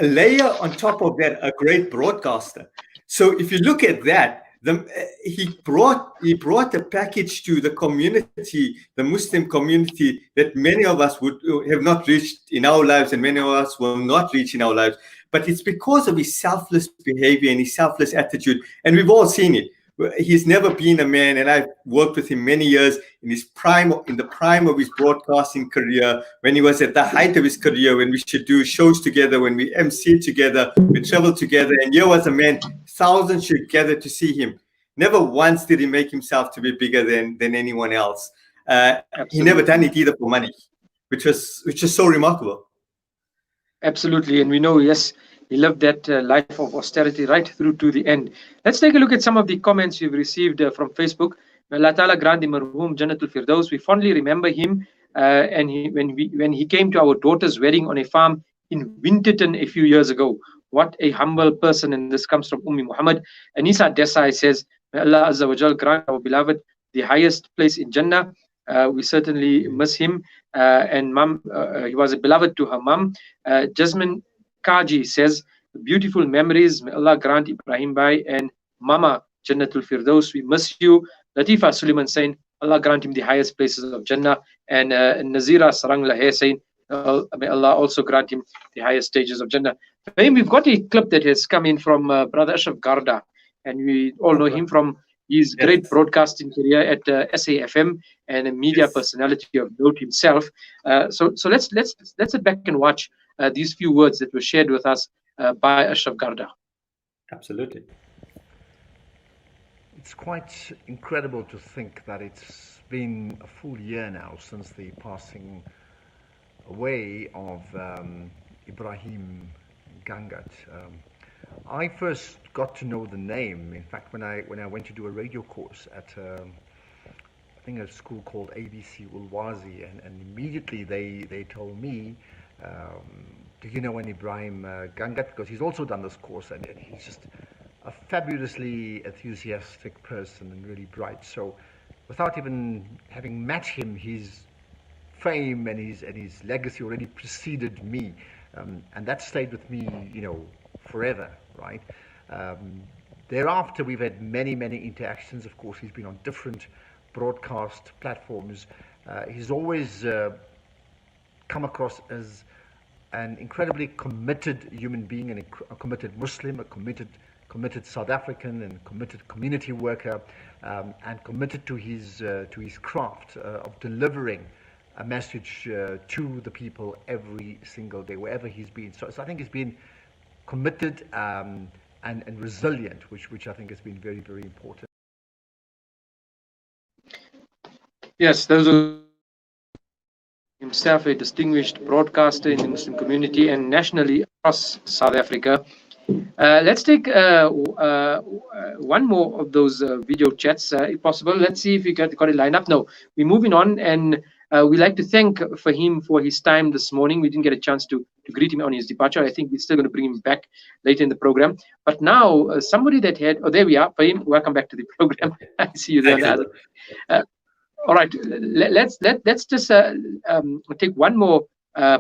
Speaker 14: a layer on top of that, a great broadcaster. So if you look at that, he brought a package to the community, the Muslim community, that many of us would have not reached in our lives, and many of us will not reach in our lives. But it's because of his selfless behavior and his selfless attitude, and we've all seen it. He's never been a man, and I've worked with him many years in the prime of his broadcasting career, when he was at the height of his career, when we should do shows together, when we MC together, we travel together, and here was a man, thousands should gather to see him. Never once did he make himself to be bigger than anyone else. He never done it either for money, which is so remarkable.
Speaker 3: Absolutely, and we know, yes, he lived that life of austerity right through to the end. Let's take a look at some of the comments we've received from Facebook. May Allah Ta'ala grant the marhum Jannatul Firdaus. We fondly remember him, and when he came to our daughter's wedding on a farm in Winterton a few years ago. What a humble person, and this comes from Ummi Muhammad. Anisa Desai says, may Allah Azza wa Jal grant our beloved the highest place in Jannah. We certainly miss him, and mum, he was a beloved to her mum. Jasmine Kaji says, beautiful memories. May Allah grant Ibrahim Bhai and Mama Jannatul Firdaus. We miss you. Latifa Suleiman saying, Allah grant him the highest places of Jannah. And Nazira Sarang Lahe saying, may Allah also grant him the highest stages of Jannah. We've got a clip that has come in from Brother Ashraf Garda, and we all know him from his great broadcasting career at SAFM, and a media personality of note himself. So let's sit back and watch these few words that were shared with us by Ashraf Garda.
Speaker 14: Absolutely.
Speaker 11: It's quite incredible to think that it's been a full year now since the passing away of Ebrahim Gangat. I first got to know the name, in fact, when I went to do a radio course at I think a school called ABC Ulwazi, and immediately they told me, do you know an Ebrahim Gangat? Because he's also done this course, and he's just a fabulously enthusiastic person and really bright. So without even having met him, his fame and his legacy already preceded me, and that stayed with me, forever, right? Thereafter, we've had many interactions. Of course, he's been on different broadcast platforms. He's always come across as an incredibly committed human being, and a committed Muslim, a committed South African, and committed community worker, and committed to his craft of delivering a message to the people every single day, wherever he's been. So I think he's been committed and resilient, which I think has been very, very important.
Speaker 3: Yes, those are himself a distinguished broadcaster in the Muslim community and nationally across South Africa. Let's take one more of those video chats, if possible. Let's see if we got it lined up. No, we're moving on, and we'd like to thank Fahim for his time this morning. We didn't get a chance to greet him on his departure. I think we're still going to bring him back later in the program. But now, somebody that had, there we are, Fahim, welcome back to the program. I see you there. All right, let's just take one more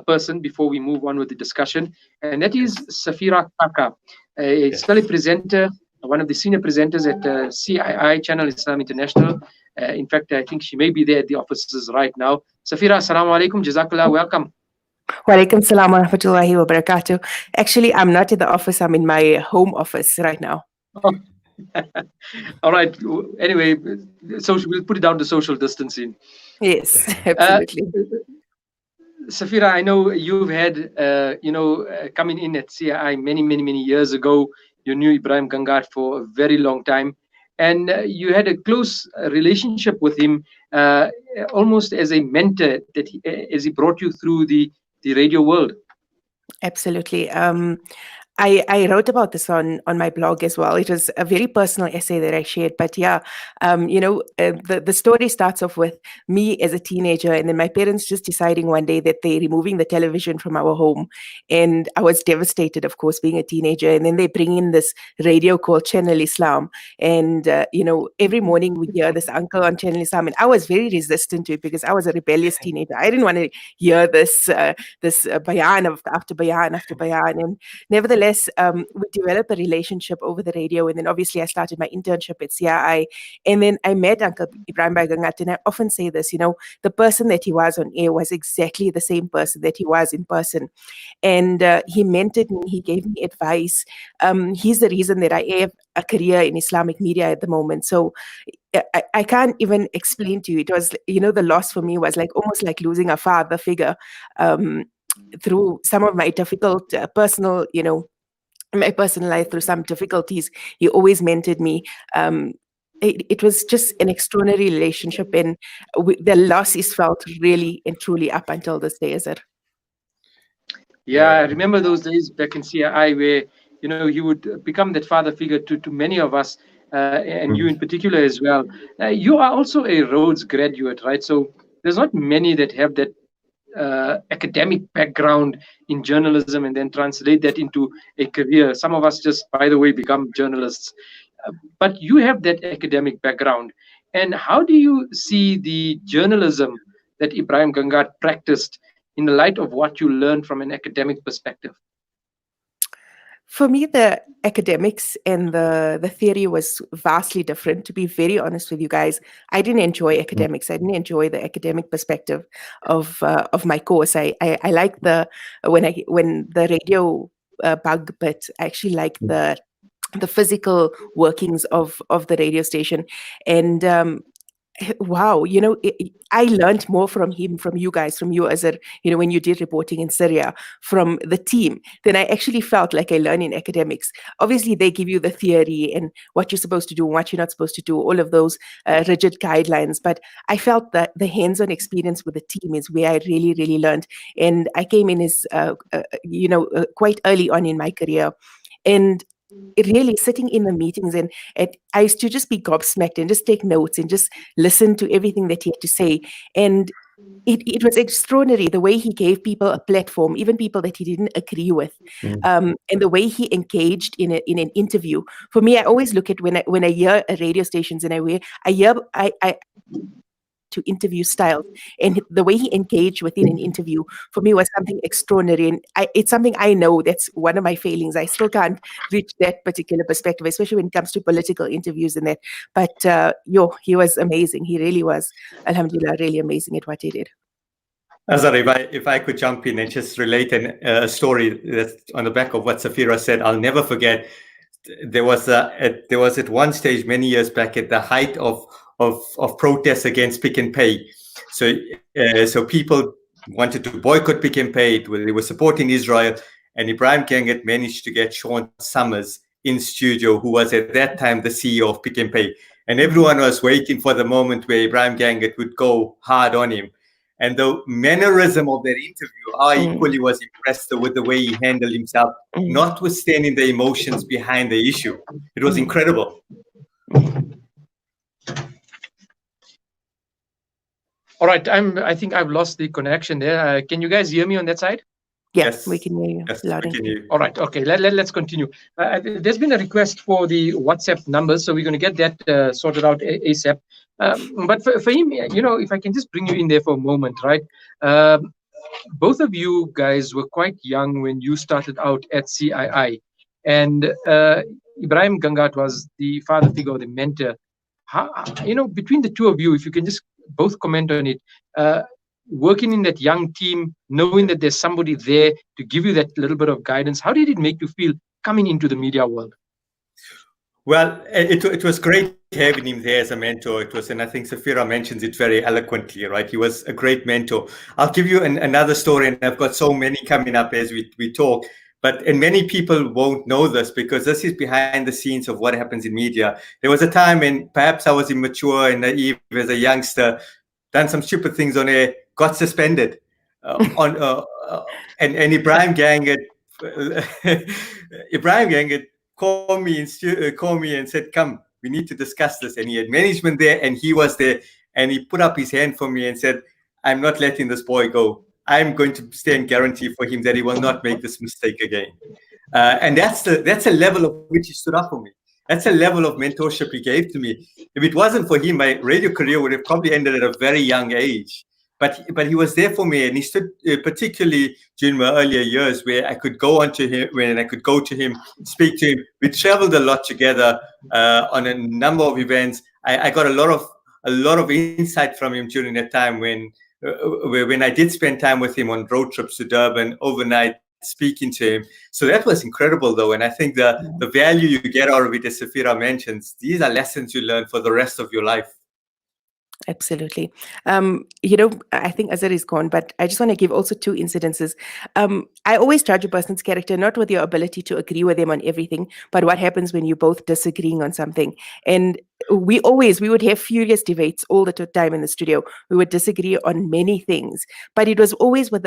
Speaker 3: person before we move on with the discussion, and that is Safira Kaka, a study presenter, one of the senior presenters at CII Channel Islam International. In fact, I think she may be there at the offices right now. Safira, assalamu alaikum, jazakallah, welcome.
Speaker 15: Wa alaikum salam wa rahmatullahi wa barakatuh. Actually, I'm not in the office, I'm in my home office right now.
Speaker 3: Oh. All right. Anyway, so we'll put it down to social distancing.
Speaker 15: Yes, absolutely.
Speaker 3: Safira, I know you've had, coming in at CII many years ago. You knew Ebrahim Gangat for a very long time, and you had a close relationship with him, almost as a mentor as he brought you through the radio world.
Speaker 15: Absolutely. I wrote about this on my blog as well. It was a very personal essay that I shared, but yeah, the story starts off with me as a teenager, and then my parents just deciding one day that they're removing the television from our home, and I was devastated, of course, being a teenager. And then they bring in this radio called Channel Islam, and every morning we hear this uncle on Channel Islam, and I was very resistant to it because I was a rebellious teenager. I didn't want to hear this bayan after bayan after bayan, and nevertheless, nevertheless, we developed a relationship over the radio, and then obviously I started my internship at CRI, and then I met Uncle Ebrahim Gangat, and I often say this, the person that he was on air was exactly the same person that he was in person, and he mentored me, he gave me advice. He's the reason that I have a career in Islamic media at the moment. So I can't even explain to you. It was, the loss for me was almost like losing a father figure. Through some of my difficult personal, my personal life, through some difficulties, he always mentored me. It was just an extraordinary relationship, and the loss is felt really and truly up until this day, Azhar.
Speaker 3: Yeah, I remember those days back in CRI where, you would become that father figure to many of us, and you in particular as well. You are also a Rhodes graduate, right? So there's not many that have that academic background in journalism and then translate that into a career. Some of us just, by the way, become journalists. But you have that academic background. And how do you see the journalism that Ebrahim Gangat practiced in the light of what you learned from an academic perspective?
Speaker 15: For me, the academics and the theory was vastly different. To be very honest with you guys, I didn't enjoy academics. I didn't enjoy the academic perspective of my course. I like when the radio bug, but I actually like the physical workings of the radio station. And wow, I learned more from him, from you guys, from you, Azhar, when you did reporting in Syria, from the team, than I actually felt like I learned in academics. Obviously, they give you the theory and what you're supposed to do, what you're not supposed to do, all of those rigid guidelines. But I felt that the hands-on experience with the team is where I really, really learned. And I came in as, quite early on in my career. And really sitting in the meetings, and I used to just be gobsmacked and just take notes and just listen to everything that he had to say. And it was extraordinary the way he gave people a platform, even people that he didn't agree with, and the way he engaged in an interview. For me, I always look at when I hear radio stations and I hear to interview styles, and the way he engaged within an interview for me was something extraordinary. And it's something I know that's one of my failings. I still can't reach that particular perspective, especially when it comes to political interviews and that. But he was amazing. He really was, alhamdulillah, really amazing at what he did.
Speaker 14: Azhar, if I could jump in and just relate a story that's on the back of what Safira said, I'll never forget. There was at one stage many years back at the height of protests against Pick and Pay. So people wanted to boycott Pick and Pay. They were supporting Israel, and Ebrahim Gangat managed to get Sean Summers in studio, who was at that time the CEO of Pick and Pay. And everyone was waiting for the moment where Ebrahim Gangat would go hard on him. And the mannerism of that interview, I equally was impressed with the way he handled himself, notwithstanding the emotions behind the issue. It was incredible.
Speaker 3: All right, I think I've lost the connection there. Can you guys hear me on that side?
Speaker 15: Yes, we can hear you.
Speaker 14: Yes,
Speaker 15: loud and
Speaker 14: clear.
Speaker 3: All right, okay, let's continue. There's been a request for the WhatsApp numbers, so we're going to get that sorted out ASAP. But for him, if I can just bring you in there for a moment, right? Both of you guys were quite young when you started out at CII. And Ebrahim Gangat was the father figure, the mentor. Between the two of you, if you can just both comment on it, working in that young team, knowing that there's somebody there to give you that little bit of guidance, how did it make you feel coming into the media world?
Speaker 14: Well, it was great having him there as a mentor. It was, and I think Safira mentions it very eloquently, right? He was a great mentor. I'll give you another story, and I've got so many coming up as we talk. And many people won't know this because this is behind the scenes of what happens in media. There was a time when perhaps I was immature and naive as a youngster, done some stupid things on air, got suspended. And Ebrahim Gangat called me and said, "Come, we need to discuss this." And he had management there, and he was there, and he put up his hand for me and said, "I'm not letting this boy go. I'm going to stand guarantee for him that he will not make this mistake again." And that's a level of which he stood up for me. That's a level of mentorship he gave to me. If it wasn't for him, my radio career would have probably ended at a very young age. but he was there for me, and he stood particularly during my earlier years where I could go onto him, when I could go to him, speak to him. We traveled a lot together on a number of events. I got a lot of insight from him during that time when I did spend time with him on road trips to Durban overnight, speaking to him. So that was incredible, though. And I think the value you get out of it, as Safira mentions, these are lessons you learn for the rest of your life.
Speaker 15: Absolutely. I think Azhar is gone, but I just want to give also two incidences. I always judge a person's character not with your ability to agree with them on everything, but what happens when you're both disagreeing on something. And we would have furious debates all the time in the studio. We would disagree on many things, but it was always with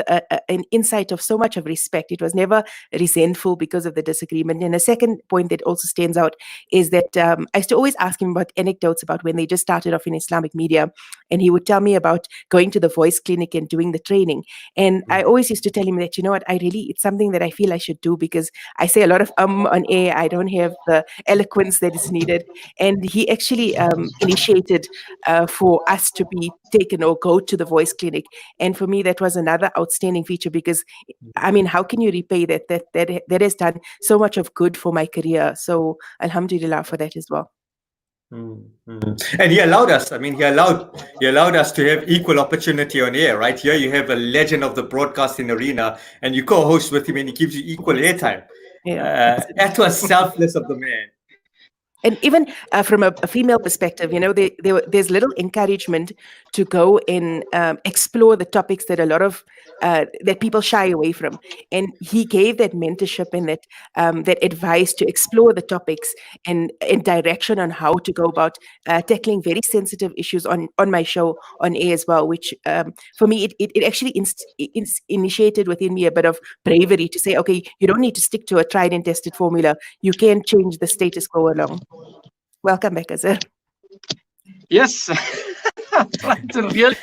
Speaker 15: an insight of so much of respect. It was never resentful because of the disagreement. And a second point that also stands out is that I used to always ask him about anecdotes about when they just started off in Islamic media, and he would tell me about going to the voice clinic and doing the training. And I always used to tell him that, you know what, it's something that I feel I should do because I say a lot of on air. I don't have the eloquence that is needed. And he actually initiated for us to be taken or go to the voice clinic. And for me, that was another outstanding feature because, I mean, how can you repay that? That has done so much of good for my career. So alhamdulillah for that as well.
Speaker 14: And he allowed us. I mean, he allowed us to have equal opportunity on air. Right here, you have a legend of the broadcasting arena, and you co-host with him, and he gives you equal airtime. That was selfless of the man.
Speaker 15: And even from a female perspective, there's little encouragement to go and explore the topics that a lot of that people shy away from. And he gave that mentorship and that advice to explore the topics and direction on how to go about tackling very sensitive issues on my show on air as well, which for me, it actually initiated within me a bit of bravery to say, okay, you don't need to stick to a tried and tested formula. You can change the status quo along. Welcome back, Azhar.
Speaker 3: Yes, trying to really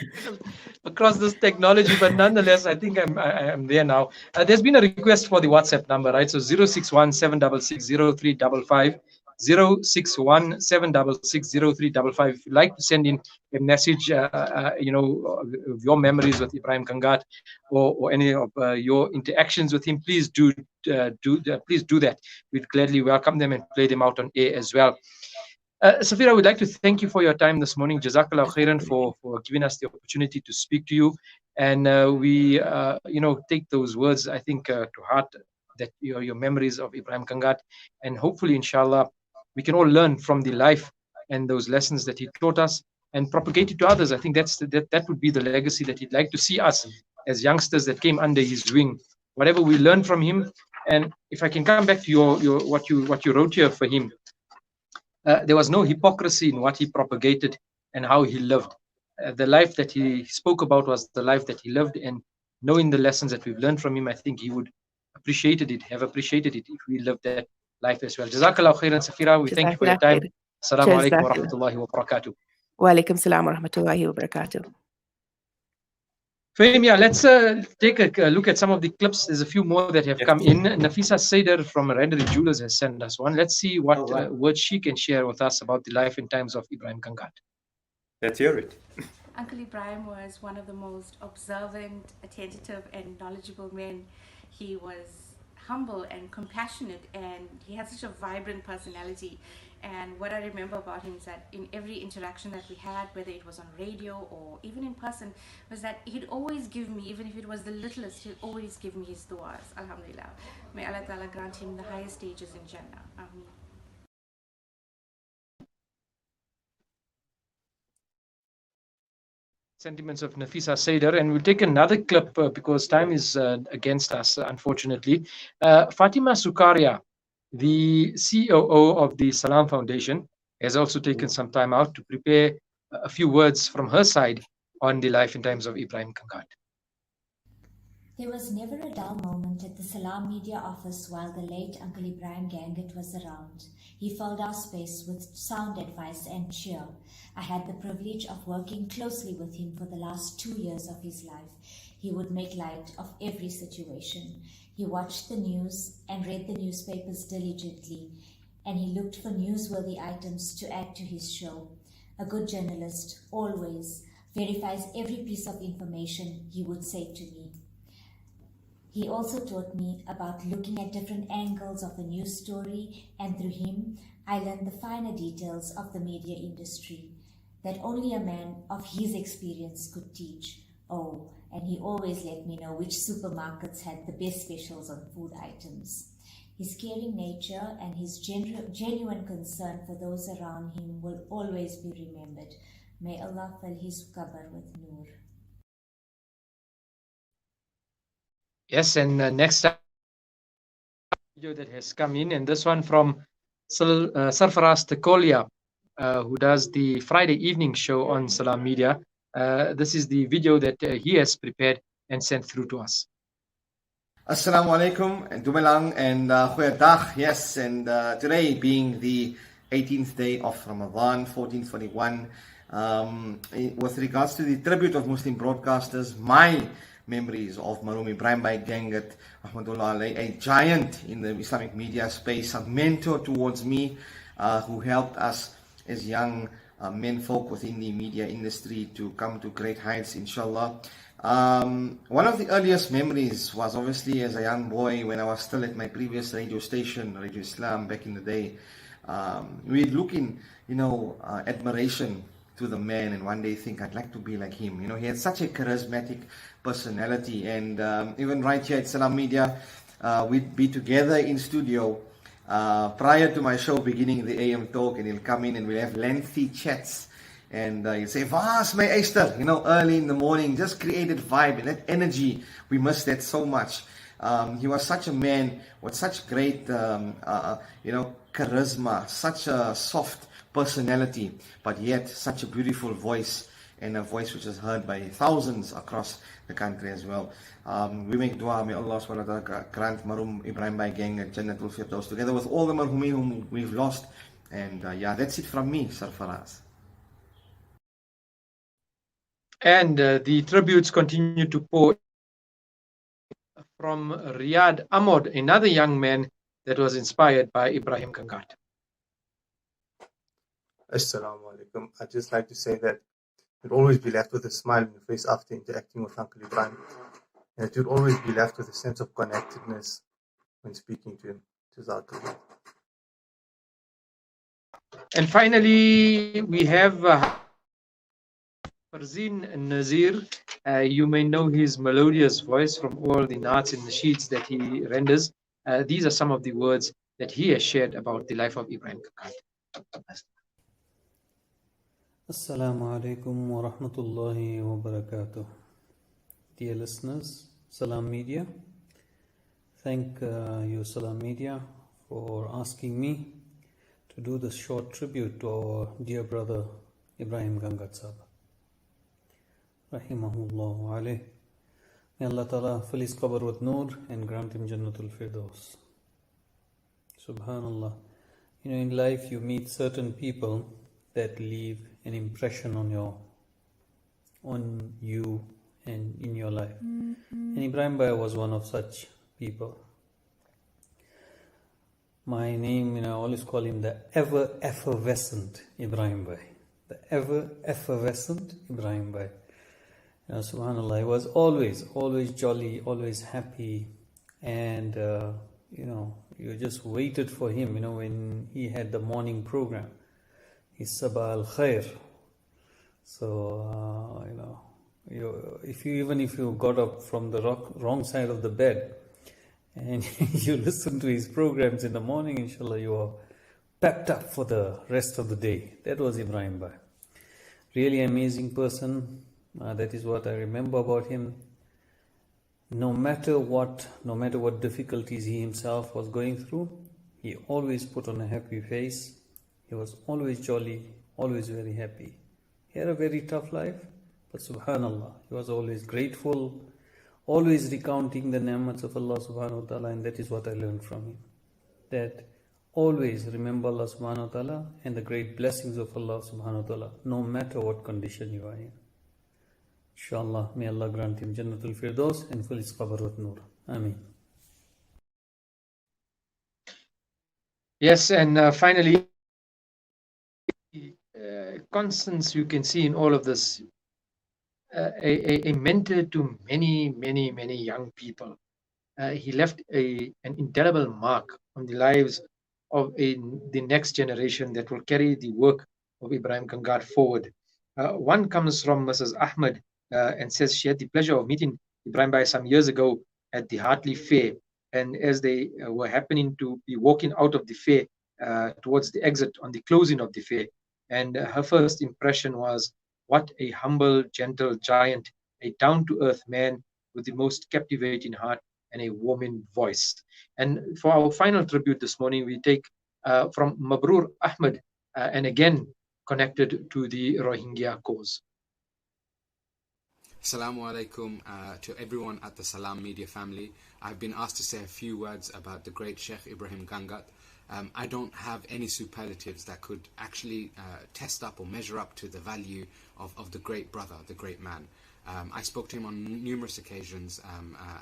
Speaker 3: across this technology, but nonetheless, I think I'm there now. There's been a request for the WhatsApp number, right? So 061-766-0355, 061-766-0355. If you'd like to send in a message, of your memories with Ebrahim Gangat or any of your interactions with him, please do that. We'd gladly welcome them and play them out on air as well. Safira, I would like to thank you for your time this morning. Jazakallah khairan for giving us the opportunity to speak to you. And we, take those words, I think, to heart, that your memories of Ebrahim Gangat. And hopefully, inshallah, we can all learn from the life and those lessons that he taught us and propagate it to others. I think that would be the legacy that he'd like to see us as youngsters that came under his wing. Whatever we learn from him. And if I can come back to what you wrote here for him. There was no hypocrisy in what he propagated and how he lived. The life that he spoke about was the life that he lived, and knowing the lessons that we've learned from him, I think he would have appreciated it if we lived that life as well. Jazakallah khairan, Safira. We thank you for your time. Assalamu alaikum wa rahmatullahi wa barakatuh.
Speaker 15: Wa alaikum salam wa rahmatullahi wa barakatuh.
Speaker 3: Fahim, let's take a look at some of the clips. There's a few more that have come in. Nafisa Saider from Randari Jewelers has sent us one. Let's see what words she can share with us about the life and times of Ebrahim Gangat.
Speaker 14: Let's hear it.
Speaker 7: Uncle Ebrahim was one of the most observant, attentive, and knowledgeable men. He was humble and compassionate, and he had such a vibrant personality. And what I remember about him is that in every interaction that we had, whether it was on radio or even in person, was that he'd always give me, even if it was the littlest, he'd always give me his du'as. Alhamdulillah. May Allah Ta'ala grant him the highest stages in Jannah. Ameen.
Speaker 3: Sentiments of Nafisa Saider, and we'll take another clip because time is against us, unfortunately. Fatima Sukaria, the COO of the Salam Foundation, has also taken some time out to prepare a few words from her side on the life and times of Ebrahim Gangat.
Speaker 16: There was never a dull moment at the Salaamedia office while the late Uncle Ebrahim Gangat was around. He filled our space with sound advice and cheer. I had the privilege of working closely with him for the last 2 years of his life. He would make light of every situation. He watched the news and read the newspapers diligently, and he looked for newsworthy items to add to his show. A good journalist, always, verifies every piece of information he would say to me. He also taught me about looking at different angles of a news story, and through him, I learned the finer details of the media industry that only a man of his experience could teach. Oh, and he always let me know which supermarkets had the best specials on food items. His caring nature and his genuine concern for those around him will always be remembered. May Allah fill his qabr with noor.
Speaker 3: Yes, and next up, video that has come in, and this one from Sarfaraz Tekolia, who does the Friday evening show on Salaamedia. This is the video that he has prepared and sent through to us.
Speaker 19: Assalamu alaikum and dumelang and goeiedag. Yes, and today being the 18th day of Ramadan, 1441, with regards to the tribute of Muslim broadcasters, my memories of Marhum Ebrahim Gangat, rahmatullah alayhi, a giant in the Islamic media space, a mentor towards me, who helped us as young men folk within the media industry to come to great heights, inshallah. One of the earliest memories was obviously as a young boy when I was still at my previous radio station, Radio Islam, back in the day. We'd look in, admiration to the man and one day think I'd like to be like him. He had such a charismatic personality, and even right here at Salaamedia, we'd be together in studio prior to my show beginning, the AM talk, and he'll come in and we'll have lengthy chats. And he'll say, "Vas, my Esther," early in the morning, just created vibe and that energy. We miss that so much. He was such a man with such great, charisma, such a soft personality, but yet such a beautiful voice, and a voice which is heard by thousands across the country as well. We make dua, may Allah subhanahu wa ta'ala grant Marhum Ebrahim Gangat Jannatul Firdaus together with all the marhumin whom we've lost. And that's it from me, Sarfaraz.
Speaker 3: And the tributes continue to pour from Riyadh Ahmad, another young man that was inspired by Ebrahim Gangat.
Speaker 20: Assalamu alaikum. I'd just like to say that you'd always be left with a smile on your face after interacting with Uncle Ebrahim, and that you'd always be left with a sense of connectedness when speaking to him. Jazakallah.
Speaker 3: And finally, we have Farzin Nazir. You may know his melodious voice from all the naats and nasheeds that he renders. These are some of the words that he has shared about the life of Ebrahim Gangat.
Speaker 21: Assalamu alaikum wa rahmatullahi wa barakatuh. Dear listeners, Salaamedia, thank you, Salaamedia, for asking me to do this short tribute to our dear brother Ebrahim Gangat Sahib. Rahimahullah alayh. May Allah Ta'ala fill his qabr with noor and grant him Jannatul Firdaus. Subhanallah. In life you meet certain people that leave an impression on you and in your life. And Ebrahim Bhai was one of such people. My name, I always call him the ever effervescent Ebrahim Bhai. The ever effervescent Ebrahim Bhai. Subhanallah, he was always jolly, always happy, and you just waited for him, when he had the morning program, his Sabah al-Khair. So, if you got up from the wrong side of the bed and you listen to his programs in the morning, inshallah, you are pepped up for the rest of the day. That was Ebrahim Bhai. Really amazing person. That is what I remember about him. No matter what difficulties he himself was going through, he always put on a happy face. He was always jolly, always very happy. He had a very tough life, but subhanallah, he was always grateful, always recounting the ni'mats of Allah subhanahu wa ta'ala, and that is what I learned from him. That always remember Allah subhanahu wa ta'ala and the great blessings of Allah subhanahu wa ta'ala, no matter what condition you are in. Inshallah, may Allah grant him Jannatul Firdaus and fill his qabr with noor. Ameen.
Speaker 3: Yes, and finally, constants you can see in all of this. a mentor to many young people. He left an indelible mark on the lives of the next generation that will carry the work of Ebrahim Gangat forward. One comes from Mrs. Ahmed and says she had the pleasure of meeting Ebrahim Bhai some years ago at the Hartley Fair. And as they were happening to be walking out of the fair towards the exit on the closing of the fair, and her first impression was, what a humble, gentle giant, a down-to-earth man with the most captivating heart and a warming voice. And for our final tribute this morning, we take from Mabrur Ahmed, and again connected to the Rohingya cause.
Speaker 4: Assalamu alaikum to everyone at the Salaamedia family. I've been asked to say a few words about the great Sheikh Ebrahim Gangat. I don't have any superlatives that could actually test up or measure up to the value of the great brother, the great man. I spoke to him on numerous occasions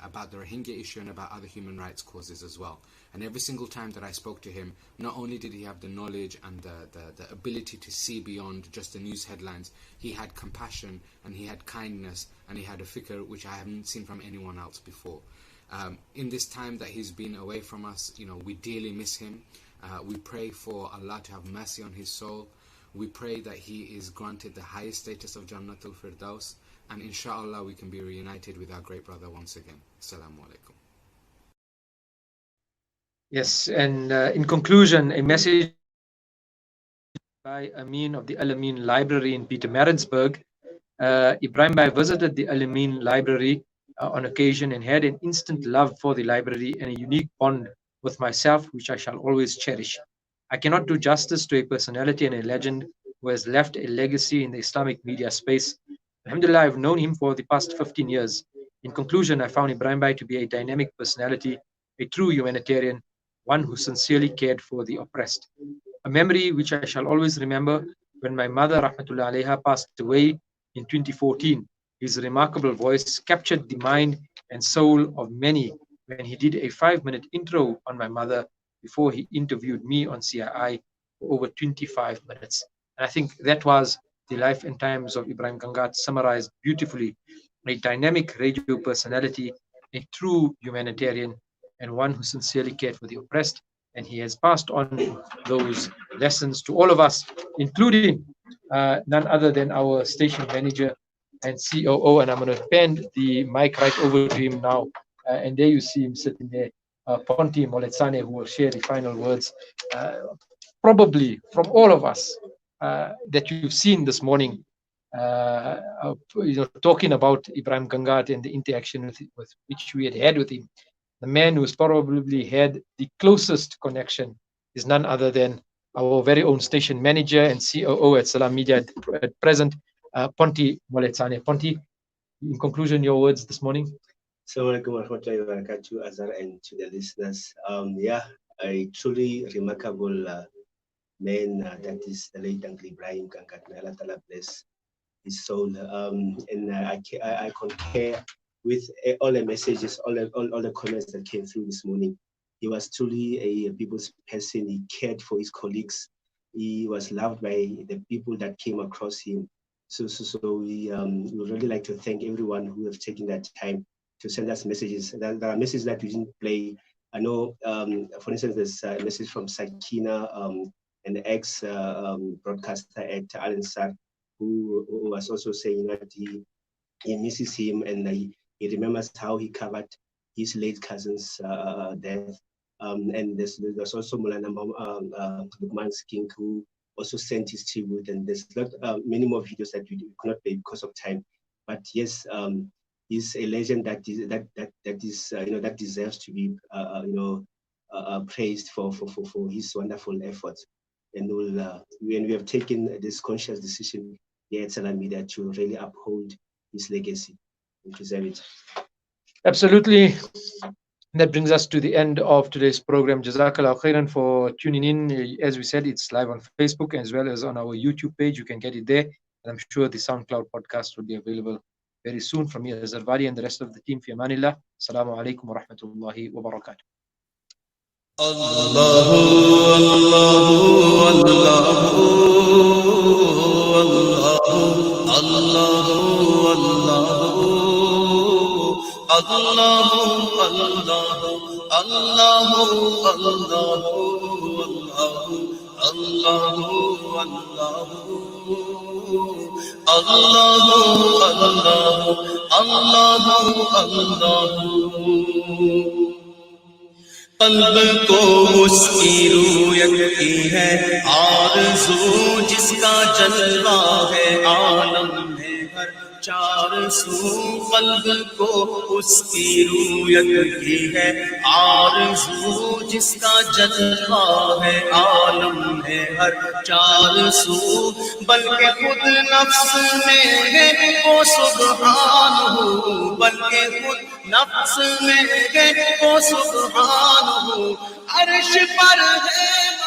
Speaker 4: about the Rohingya issue and about other human rights causes as well. And every single time that I spoke to him, not only did he have the knowledge and the ability to see beyond just the news headlines, he had compassion and he had kindness and he had a fikr which I haven't seen from anyone else before. In this time that he's been away from us, we dearly miss him. We pray for Allah to have mercy on his soul. We pray that he is granted the highest status of Jannatul Firdaus. And inshallah we can be reunited with our great brother once again. Assalamu alaikum.
Speaker 3: Yes, and in conclusion, a message by Amin of the Al Amin Library in Pietermaritzburg. Ebrahim Bhai visited the Al Amin Library on occasion and had an instant love for the library and a unique bond with myself, which I shall always cherish. I cannot do justice to a personality and a legend who has left a legacy in the Islamic media space. Alhamdulillah, I've known him for the past 15 years. In conclusion, I found Ebrahim Bhai to be a dynamic personality, a true humanitarian, one who sincerely cared for the oppressed. A memory which I shall always remember when my mother, Rahmatullah Alayha, passed away in 2014. His remarkable voice captured the mind and soul of many when he did a 5-minute intro on my mother before he interviewed me on CII for over 25 minutes. And I think that was the life and times of Ebrahim Gangat summarized beautifully. A dynamic radio personality, a true humanitarian, and one who sincerely cared for the oppressed. And he has passed on those lessons to all of us, including none other than our station manager and COO. And I'm going to hand the mic right over to him now. And there you see him sitting there, Ponti Moletsane, who will share the final words. Probably from all of us that you've seen this morning, talking about Ebrahim Gangat and the interaction with which we had with him. The man who's probably had the closest connection is none other than our very own station manager and COO at Salaamedia at present, Ponti Moletsane. Ponti, in conclusion, your words this morning.
Speaker 22: Assalamu alaikum warahmatullahi wabarakatuh, Azhar, and to the listeners. A truly remarkable man that is the late Uncle Ebrahim Gangat. May Allah Ta'ala bless his soul. And I concur with all the messages, all the comments that came through this morning. He was truly a people's person. He cared for his colleagues. He was loved by the people that came across him. So we would really like to thank everyone who have taken that time to send us messages. There are messages that we didn't play. I know, for instance, there's a message from Sakina, an ex-broadcaster at Al-Ansar, who was also saying that he misses him and he remembers how he covered his late cousin's death. And there's also Mulana Lukman King, who also sent his tribute. And there's many more videos that we could not play because of time. But yes, he's a legend that deserves to be praised for his wonderful efforts. And when we have taken this conscious decision here at Salaamedia to really uphold his legacy and preserve it.
Speaker 3: Absolutely. That brings us to the end of today's program. Jazakallah khairan for tuning in. As we said, it's live on Facebook as well as on our YouTube page. You can get it there. And I'm sure the SoundCloud podcast will be available very soon. From me, Azhar Vadi, and the rest of the team. Fi amanillah. Assalamu alaikum wa rahmatullahi wa barakatuh.
Speaker 2: Allah اللہ اللہ اللہ اللہ اللہ اللہ اللہ اللہ قلب کو اس کی رویت کی ہے آرزو جس کا جلوہ ہے عالم ہے ہر چار سو قلب کو اس کی رویت کی ہے آرزو جس کا جلوہ ہے عالم ہے ہر چار سو بلکہ خود نفس میں ہے وہ سبحان ہو بلکہ خود نفس میں ہے وہ سبحان ہو عرش پر ہے